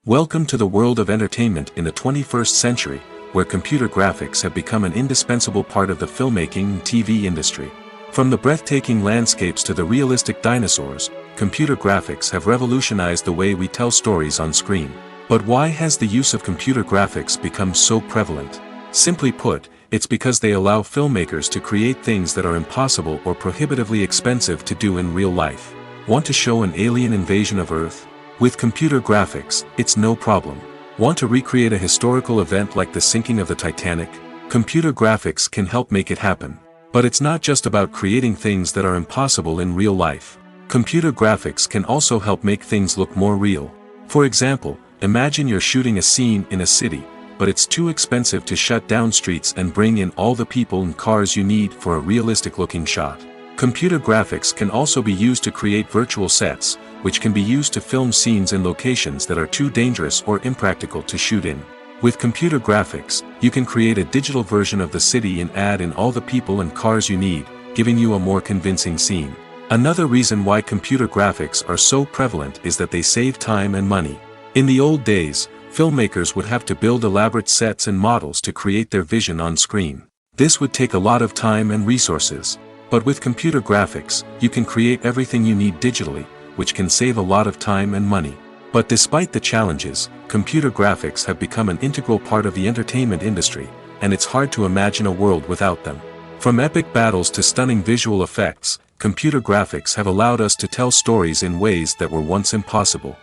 [SPEAKER 1] Welcome to the world of entertainment in the 21st century, where computer graphics have become an indispensable part of the filmmaking and TV industry. From the breathtaking landscapes to the realistic dinosaurs, computer graphics have revolutionized the way we tell stories on screen. But why has the use of computer graphics become so prevalent? Simply put, it's because they allow filmmakers to create things that are impossible or prohibitively expensive to do in real life. Want to show an alien invasion of Earth? With computer graphics, it's no problem. Want to recreate a historical event like the sinking of the Titanic? Computer graphics can help make it happen. But it's not just about creating things that are impossible in real life. Computer graphics can also help make things look more real. For example, imagine you're shooting a scene in a city, but it's too expensive to shut down streets and bring in all the people and cars you need for a realistic-looking shot. Computer graphics can also be used to create virtual sets, which can be used to film scenes in locations that are too dangerous or impractical to shoot in. With computer graphics, you can create a digital version of the city and add in all the people and cars you need, giving you a more convincing scene. Another reason why computer graphics are so prevalent is that they save time and money. In the old days, filmmakers would have to build elaborate sets and models to create their vision on screen. This would take a lot of time and resources. But with computer graphics, you can create everything you need digitally, which can save a lot of time and money. But despite the challenges, computer graphics have become an integral part of the entertainment industry, and it's hard to imagine a world without them. From epic battles to stunning visual effects, computer graphics have allowed us to tell stories in ways that were once impossible.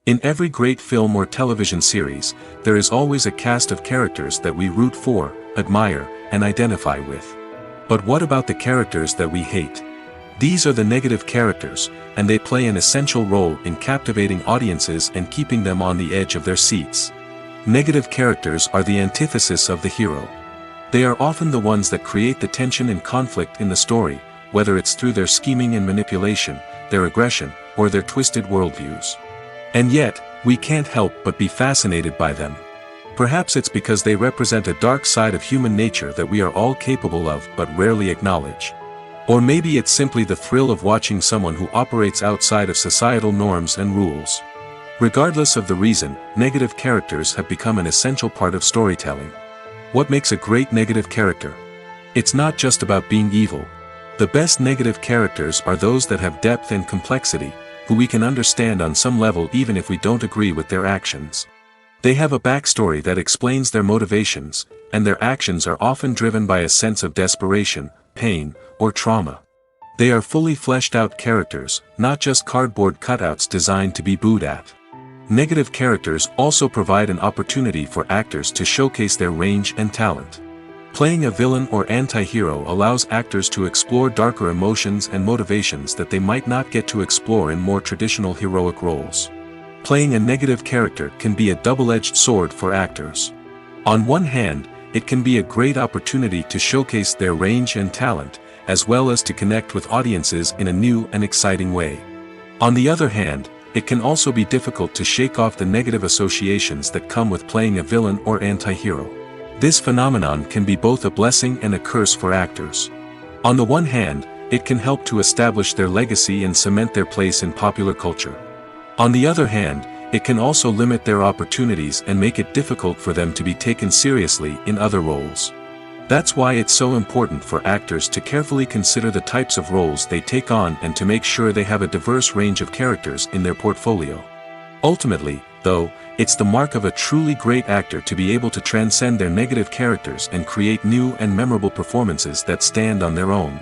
[SPEAKER 1] In every great film or television series, there is always a cast of characters that we root for, admire, and identify with. But what about the characters that we hate? These are the negative characters, and they play an essential role in captivating audiences and keeping them on the edge of their seats. Negative characters are the antithesis of the hero. They are often the ones that create the tension and conflict in the story, whether it's through their scheming and manipulation, their aggression, or their twisted worldviews. And yet, we can't help but be fascinated by them. Perhaps it's because they represent a dark side of human nature that we are all capable of but rarely acknowledge. Or maybe it's simply the thrill of watching someone who operates outside of societal norms and rules. Regardless of the reason, negative characters have become an essential part of storytelling. What makes a great negative character? It's not just about being evil. The best negative characters are those that have depth and complexity, who we can understand on some level even if we don't agree with their actions. They have a backstory that explains their motivations, and their actions are often driven by a sense of desperation, pain, or trauma. They are fully fleshed out characters, not just cardboard cutouts designed to be booed at. Negative characters also provide an opportunity for actors to showcase their range and talent. Playing a villain or anti-hero allows actors to explore darker emotions and motivations that they might not get to explore in more traditional heroic roles. Playing a negative character can be a double-edged sword for actors. On one hand, it can be a great opportunity to showcase their range and talent, as well as to connect with audiences in a new and exciting way. On the other hand, it can also be difficult to shake off the negative associations that come with playing a villain or anti-hero. This phenomenon can be both a blessing and a curse for actors. On the one hand, it can help to establish their legacy and cement their place in popular culture. On the other hand, it can also limit their opportunities and make it difficult for them to be taken seriously in other roles. That's why it's so important for actors to carefully consider the types of roles they take on and to make sure they have a diverse range of characters in their portfolio. Ultimately, though, it's the mark of a truly great actor to be able to transcend their negative characters and create new and memorable performances that stand on their own.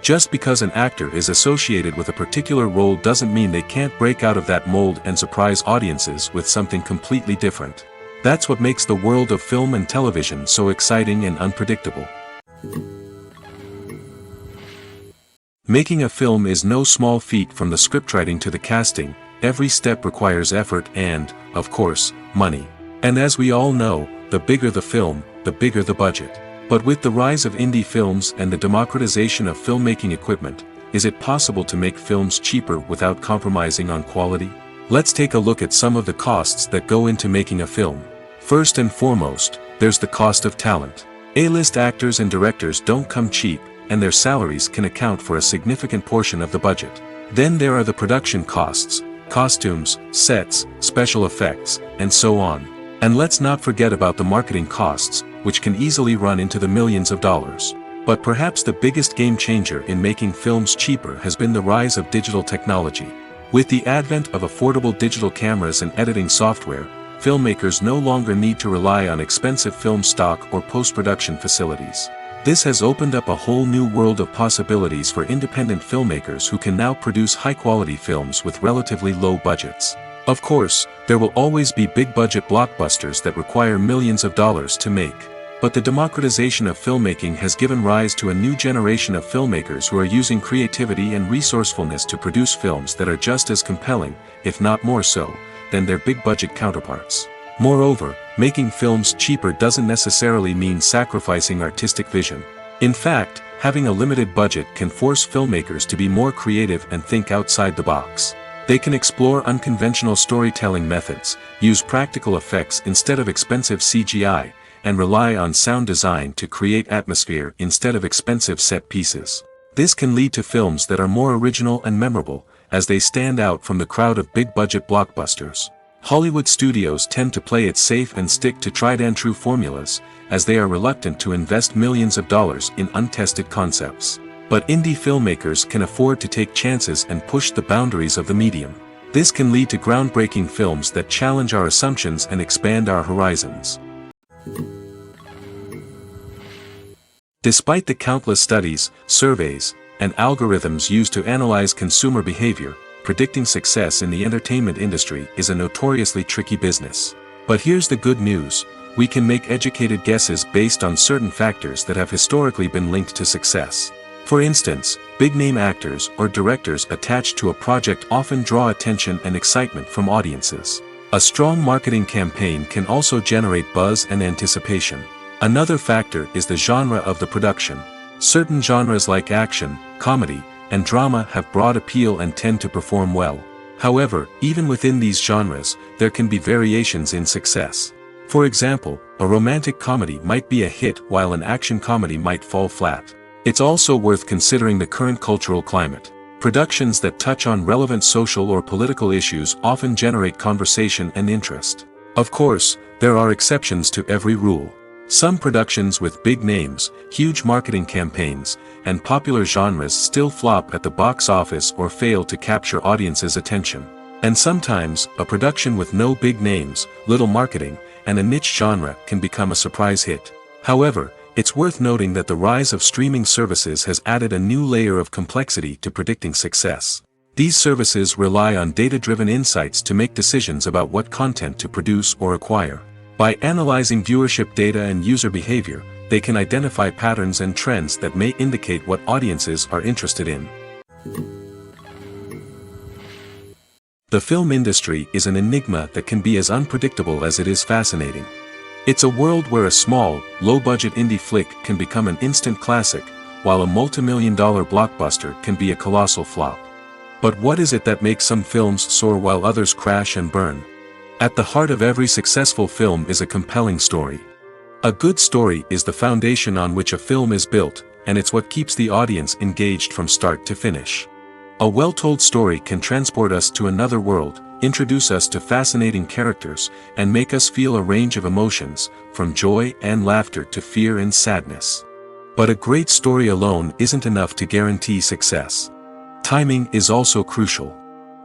[SPEAKER 1] Just because an actor is associated with a particular role doesn't mean they can't break out of that mold and surprise audiences with something completely different. That's what makes the world of film and television so exciting and unpredictable. Making a film is no small feat. From the scriptwriting to the casting, every step requires effort and, of course, money. And as we all know, the bigger the film, the bigger the budget. But with the rise of indie films and the democratization of filmmaking equipment, is it possible to make films cheaper without compromising on quality? Let's take a look at some of the costs that go into making a film. First and foremost, there's the cost of talent. A-list actors and directors don't come cheap, and their salaries can account for a significant portion of the budget. Then there are the production costs, costumes, sets, special effects, and so on. And let's not forget about the marketing costs, which can easily run into the millions of dollars. But perhaps the biggest game changer in making films cheaper has been the rise of digital technology. With the advent of affordable digital cameras and editing software, filmmakers no longer need to rely on expensive film stock or post-production facilities. This has opened up a whole new world of possibilities for independent filmmakers who can now produce high-quality films with relatively low budgets. Of course, there will always be big-budget blockbusters that require millions of dollars to make. But the democratization of filmmaking has given rise to a new generation of filmmakers who are using creativity and resourcefulness to produce films that are just as compelling, if not more so, than their big-budget counterparts. Moreover, making films cheaper doesn't necessarily mean sacrificing artistic vision. In fact, having a limited budget can force filmmakers to be more creative and think outside the box. They can explore unconventional storytelling methods, use practical effects instead of expensive CGI, and rely on sound design to create atmosphere instead of expensive set pieces. This can lead to films that are more original and memorable, as they stand out from the crowd of big-budget blockbusters. Hollywood studios tend to play it safe and stick to tried-and-true formulas, as they are reluctant to invest millions of dollars in untested concepts. But indie filmmakers can afford to take chances and push the boundaries of the medium. This can lead to groundbreaking films that challenge our assumptions and expand our horizons. Despite the countless studies, surveys, and algorithms used to analyze consumer behavior, predicting success in the entertainment industry is a notoriously tricky business. But here's the good news: we can make educated guesses based on certain factors that have historically been linked to success. For instance, big-name actors or directors attached to a project often draw attention and excitement from audiences. A strong marketing campaign can also generate buzz and anticipation. Another factor is the genre of the production. Certain genres like action, comedy, and drama have broad appeal and tend to perform well. However, even within these genres, there can be variations in success. For example, a romantic comedy might be a hit while an action comedy might fall flat. It's also worth considering the current cultural climate. Productions that touch on relevant social or political issues often generate conversation and interest. Of course, there are exceptions to every rule. Some productions with big names, huge marketing campaigns, and popular genres still flop at the box office or fail to capture audiences' attention. And sometimes, a production with no big names, little marketing, and a niche genre can become a surprise hit. However, it's worth noting that the rise of streaming services has added a new layer of complexity to predicting success. These services rely on data-driven insights to make decisions about what content to produce or acquire. By analyzing viewership data and user behavior, they can identify patterns and trends that may indicate what audiences are interested in. The film industry is an enigma that can be as unpredictable as it is fascinating. It's a world where a small, low-budget indie flick can become an instant classic, while a multi-million-dollar blockbuster can be a colossal flop. But what is it that makes some films soar while others crash and burn? At the heart of every successful film is a compelling story. A good story is the foundation on which a film is built, and it's what keeps the audience engaged from start to finish. A well-told story can transport us to another world, introduce us to fascinating characters, and make us feel a range of emotions, from joy and laughter to fear and sadness. But a great story alone isn't enough to guarantee success. Timing is also crucial.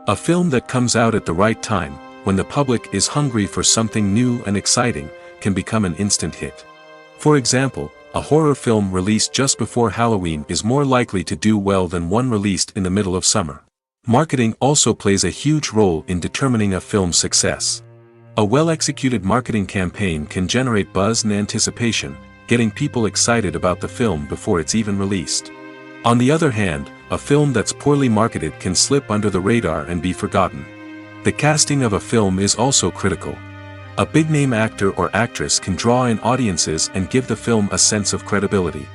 [SPEAKER 1] A film that comes out at the right time, when the public is hungry for something new and exciting, can become an instant hit. For example, a horror film released just before Halloween is more likely to do well than one released in the middle of summer. Marketing also plays a huge role in determining a film's success. A well-executed marketing campaign can generate buzz and anticipation, getting people excited about the film before it's even released. On the other hand, a film that's poorly marketed can slip under the radar and be forgotten. The casting of a film is also critical. A big-name actor or actress can draw in audiences and give the film a sense of credibility.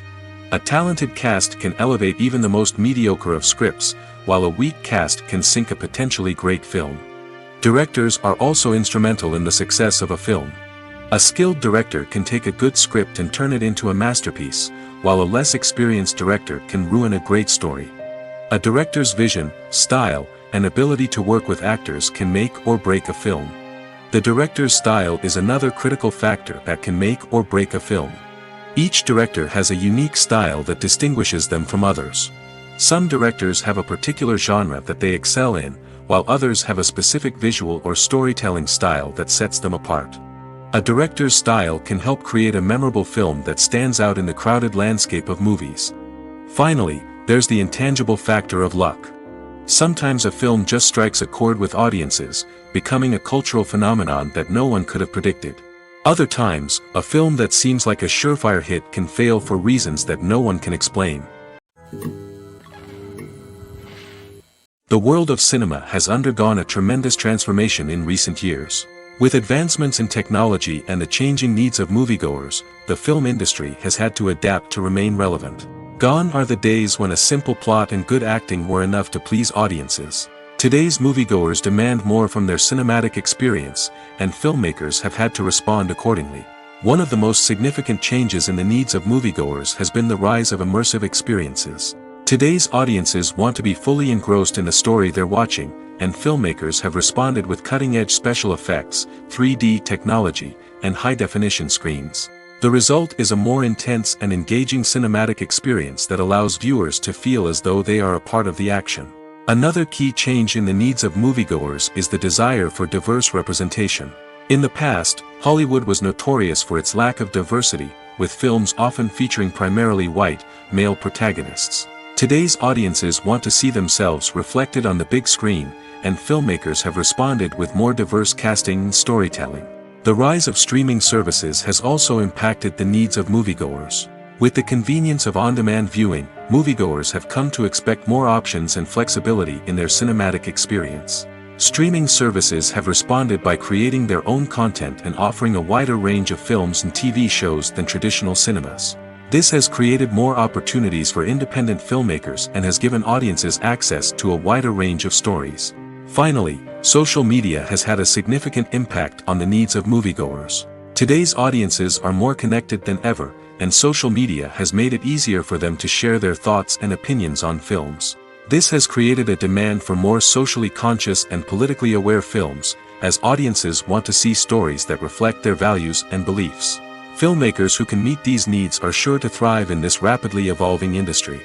[SPEAKER 1] A talented cast can elevate even the most mediocre of scripts, while a weak cast can sink a potentially great film. Directors are also instrumental in the success of a film. A skilled director can take a good script and turn it into a masterpiece, while a less experienced director can ruin a great story. A director's vision, style, and ability to work with actors can make or break a film. The director's style is another critical factor that can make or break a film. Each director has a unique style that distinguishes them from others. Some directors have a particular genre that they excel in, while others have a specific visual or storytelling style that sets them apart. A director's style can help create a memorable film that stands out in the crowded landscape of movies. Finally, there's the intangible factor of luck. Sometimes a film just strikes a chord with audiences, becoming a cultural phenomenon that no one could have predicted. Other times, a film that seems like a surefire hit can fail for reasons that no one can explain. The world of cinema has undergone a tremendous transformation in recent years. With advancements in technology and the changing needs of moviegoers, the film industry has had to adapt to remain relevant. Gone are the days when a simple plot and good acting were enough to please audiences. Today's moviegoers demand more from their cinematic experience, and filmmakers have had to respond accordingly. One of the most significant changes in the needs of moviegoers has been the rise of immersive experiences. Today's audiences want to be fully engrossed in the story they're watching, and filmmakers have responded with cutting-edge special effects, 3D technology, and high-definition screens. The result is a more intense and engaging cinematic experience that allows viewers to feel as though they are a part of the action. Another key change in the needs of moviegoers is the desire for diverse representation. In the past, Hollywood was notorious for its lack of diversity, with films often featuring primarily white, male protagonists. Today's audiences want to see themselves reflected on the big screen, and filmmakers have responded with more diverse casting and storytelling. The rise of streaming services has also impacted the needs of moviegoers. With the convenience of on-demand viewing, moviegoers have come to expect more options and flexibility in their cinematic experience. Streaming services have responded by creating their own content and offering a wider range of films and TV shows than traditional cinemas. This has created more opportunities for independent filmmakers and has given audiences access to a wider range of stories. Finally, social media has had a significant impact on the needs of moviegoers. Today's audiences are more connected than ever, and social media has made it easier for them to share their thoughts and opinions on films. This has created a demand for more socially conscious and politically aware films, as audiences want to see stories that reflect their values and beliefs. Filmmakers who can meet these needs are sure to thrive in this rapidly evolving industry.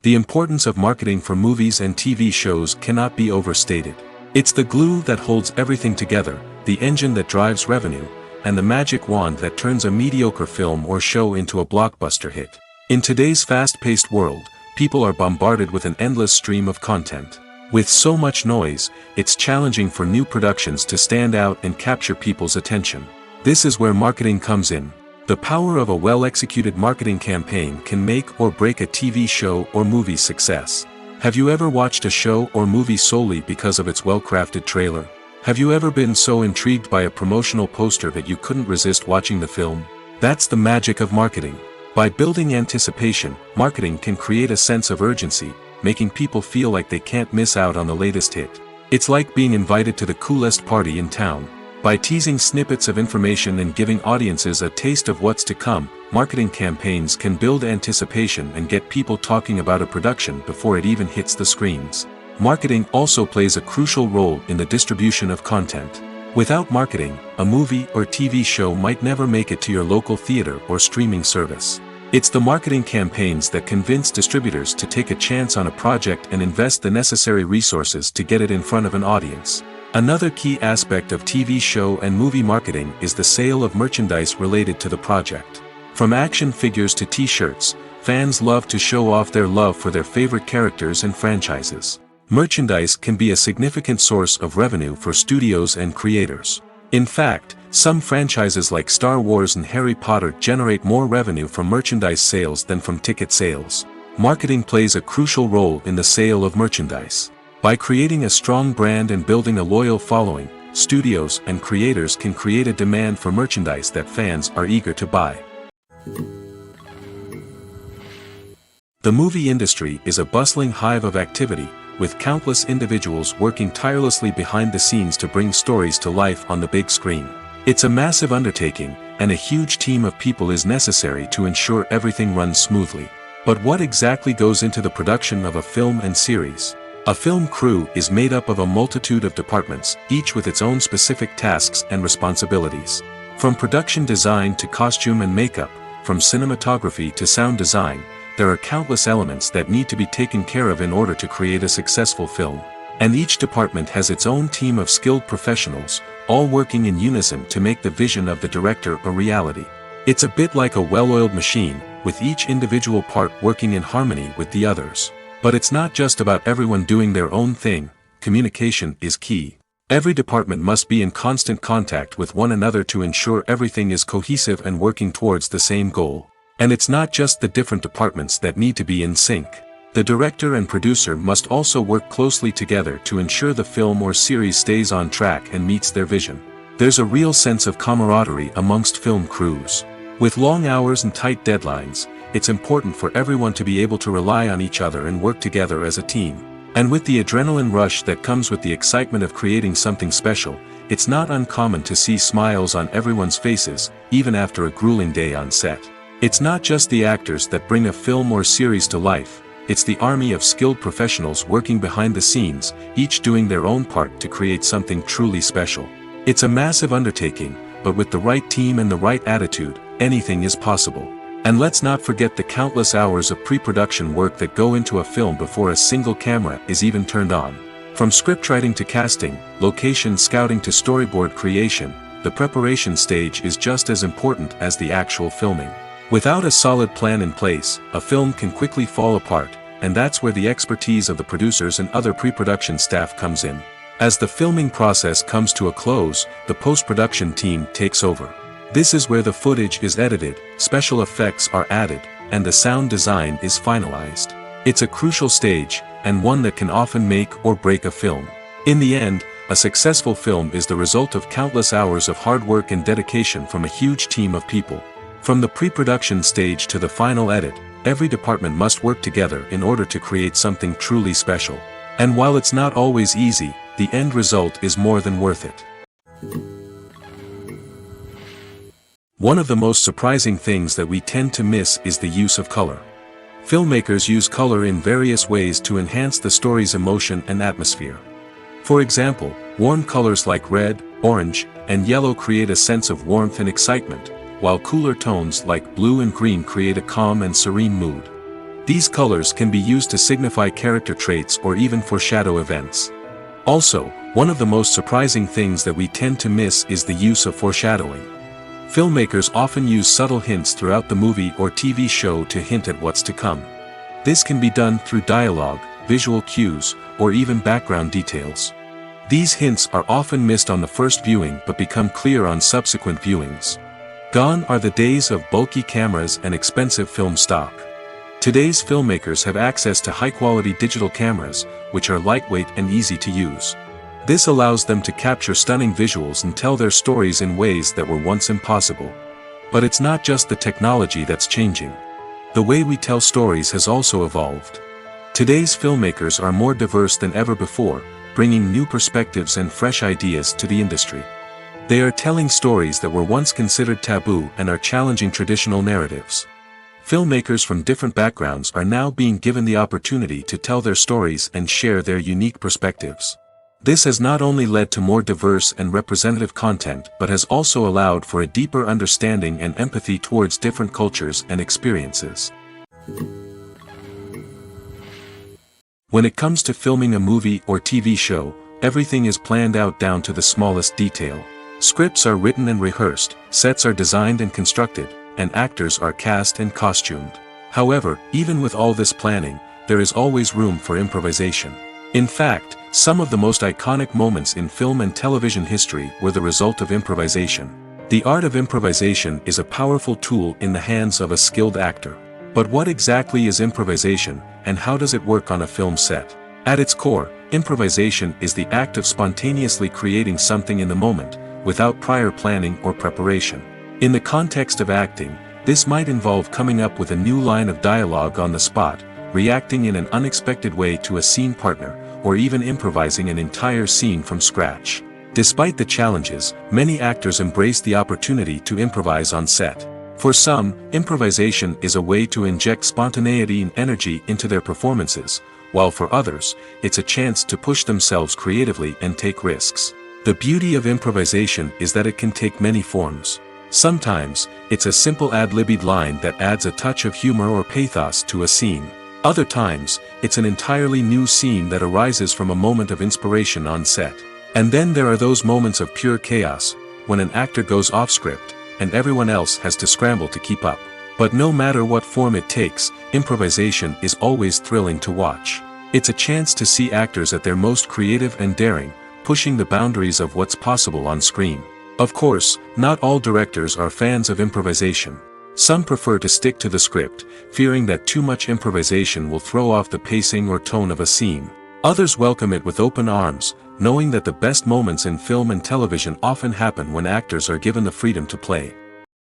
[SPEAKER 1] The importance of marketing for movies and TV shows cannot be overstated. It's the glue that holds everything together, the engine that drives revenue, and the magic wand that turns a mediocre film or show into a blockbuster hit. In today's fast-paced world, people are bombarded with an endless stream of content. With so much noise, it's challenging for new productions to stand out and capture people's attention. This is where marketing comes in. The power of a well-executed marketing campaign can make or break a TV show or movie's success. Have you ever watched a show or movie solely because of its well-crafted trailer? Have you ever been so intrigued by a promotional poster that you couldn't resist watching the film? That's the magic of marketing. By building anticipation, marketing can create a sense of urgency, making people feel like they can't miss out on the latest hit. It's like being invited to the coolest party in town. By teasing snippets of information and giving audiences a taste of what's to come, marketing campaigns can build anticipation and get people talking about a production before it even hits the screens. Marketing also plays a crucial role in the distribution of content. Without marketing, a movie or TV show might never make it to your local theater or streaming service. It's the marketing campaigns that convince distributors to take a chance on a project and invest the necessary resources to get it in front of an audience. Another key aspect of TV show and movie marketing is the sale of merchandise related to the project. From action figures to t-shirts, fans love to show off their love for their favorite characters and franchises. Merchandise can be a significant source of revenue for studios and creators. In fact, some franchises like Star Wars and Harry Potter generate more revenue from merchandise sales than from ticket sales. Marketing plays a crucial role in the sale of merchandise. By creating a strong brand and building a loyal following, studios and creators can create a demand for merchandise that fans are eager to buy. The movie industry is a bustling hive of activity, with countless individuals working tirelessly behind the scenes to bring stories to life on the big screen. It's a massive undertaking, and a huge team of people is necessary to ensure everything runs smoothly. But what exactly goes into the production of a film and series? A film crew is made up of a multitude of departments, each with its own specific tasks and responsibilities. From production design to costume and makeup, from cinematography to sound design, there are countless elements that need to be taken care of in order to create a successful film. And each department has its own team of skilled professionals, all working in unison to make the vision of the director a reality. It's a bit like a well-oiled machine, with each individual part working in harmony with the others. But it's not just about everyone doing their own thing. Communication is key. Every department must be in constant contact with one another to ensure everything is cohesive and working towards the same goal. And it's not just the different departments that need to be in sync. The director and producer must also work closely together to ensure the film or series stays on track and meets their vision. There's a real sense of camaraderie amongst film crews. With long hours and tight deadlines, it's important for everyone to be able to rely on each other and work together as a team. And with the adrenaline rush that comes with the excitement of creating something special, it's not uncommon to see smiles on everyone's faces, even after a grueling day on set. It's not just the actors that bring a film or series to life, it's the army of skilled professionals working behind the scenes, each doing their own part to create something truly special. It's a massive undertaking, but with the right team and the right attitude, anything is possible. And let's not forget the countless hours of pre-production work that go into a film before a single camera is even turned on. From scriptwriting to casting, location scouting to storyboard creation, the preparation stage is just as important as the actual filming. Without a solid plan in place, a film can quickly fall apart, and that's where the expertise of the producers and other pre-production staff comes in. As the filming process comes to a close, the post-production team takes over. This is where the footage is edited, special effects are added, and the sound design is finalized. It's a crucial stage, and one that can often make or break a film. In the end, a successful film is the result of countless hours of hard work and dedication from a huge team of people. From the pre-production stage to the final edit, every department must work together in order to create something truly special. And while it's not always easy, the end result is more than worth it. One of the most surprising things that we tend to miss is the use of color. Filmmakers use color in various ways to enhance the story's emotion and atmosphere. For example, warm colors like red, orange, and yellow create a sense of warmth and excitement, while cooler tones like blue and green create a calm and serene mood. These colors can be used to signify character traits or even foreshadow events. Also, one of the most surprising things that we tend to miss is the use of foreshadowing. Filmmakers often use subtle hints throughout the movie or TV show to hint at what's to come. This can be done through dialogue, visual cues, or even background details. These hints are often missed on the first viewing but become clear on subsequent viewings. Gone are the days of bulky cameras and expensive film stock. Today's filmmakers have access to high-quality digital cameras, which are lightweight and easy to use. This allows them to capture stunning visuals and tell their stories in ways that were once impossible. But it's not just the technology that's changing. The way we tell stories has also evolved. Today's filmmakers are more diverse than ever before, bringing new perspectives and fresh ideas to the industry. They are telling stories that were once considered taboo and are challenging traditional narratives. Filmmakers from different backgrounds are now being given the opportunity to tell their stories and share their unique perspectives. This has not only led to more diverse and representative content but has also allowed for a deeper understanding and empathy towards different cultures and experiences. When it comes to filming a movie or TV show, everything is planned out down to the smallest detail. Scripts are written and rehearsed, sets are designed and constructed, and actors are cast and costumed. However, even with all this planning, there is always room for improvisation. In fact, some of the most iconic moments in film and television history were the result of improvisation. The art of improvisation is a powerful tool in the hands of a skilled actor. But what exactly is improvisation, and how does it work on a film set? At its core, improvisation is the act of spontaneously creating something in the moment, without prior planning or preparation. In the context of acting, this might involve coming up with a new line of dialogue on the spot, reacting in an unexpected way to a scene partner, or even improvising an entire scene from scratch. Despite the challenges, many actors embrace the opportunity to improvise on set. For some, improvisation is a way to inject spontaneity and energy into their performances, while for others, it's a chance to push themselves creatively and take risks. The beauty of improvisation is that it can take many forms. Sometimes, it's a simple ad-libbed line that adds a touch of humor or pathos to a scene. Other times, it's an entirely new scene that arises from a moment of inspiration on set. And then there are those moments of pure chaos, when an actor goes off script, and everyone else has to scramble to keep up. But no matter what form it takes, improvisation is always thrilling to watch. It's a chance to see actors at their most creative and daring, pushing the boundaries of what's possible on screen. Of course, not all directors are fans of improvisation. Some prefer to stick to the script, fearing that too much improvisation will throw off the pacing or tone of a scene. Others welcome it with open arms, knowing that the best moments in film and television often happen when actors are given the freedom to play.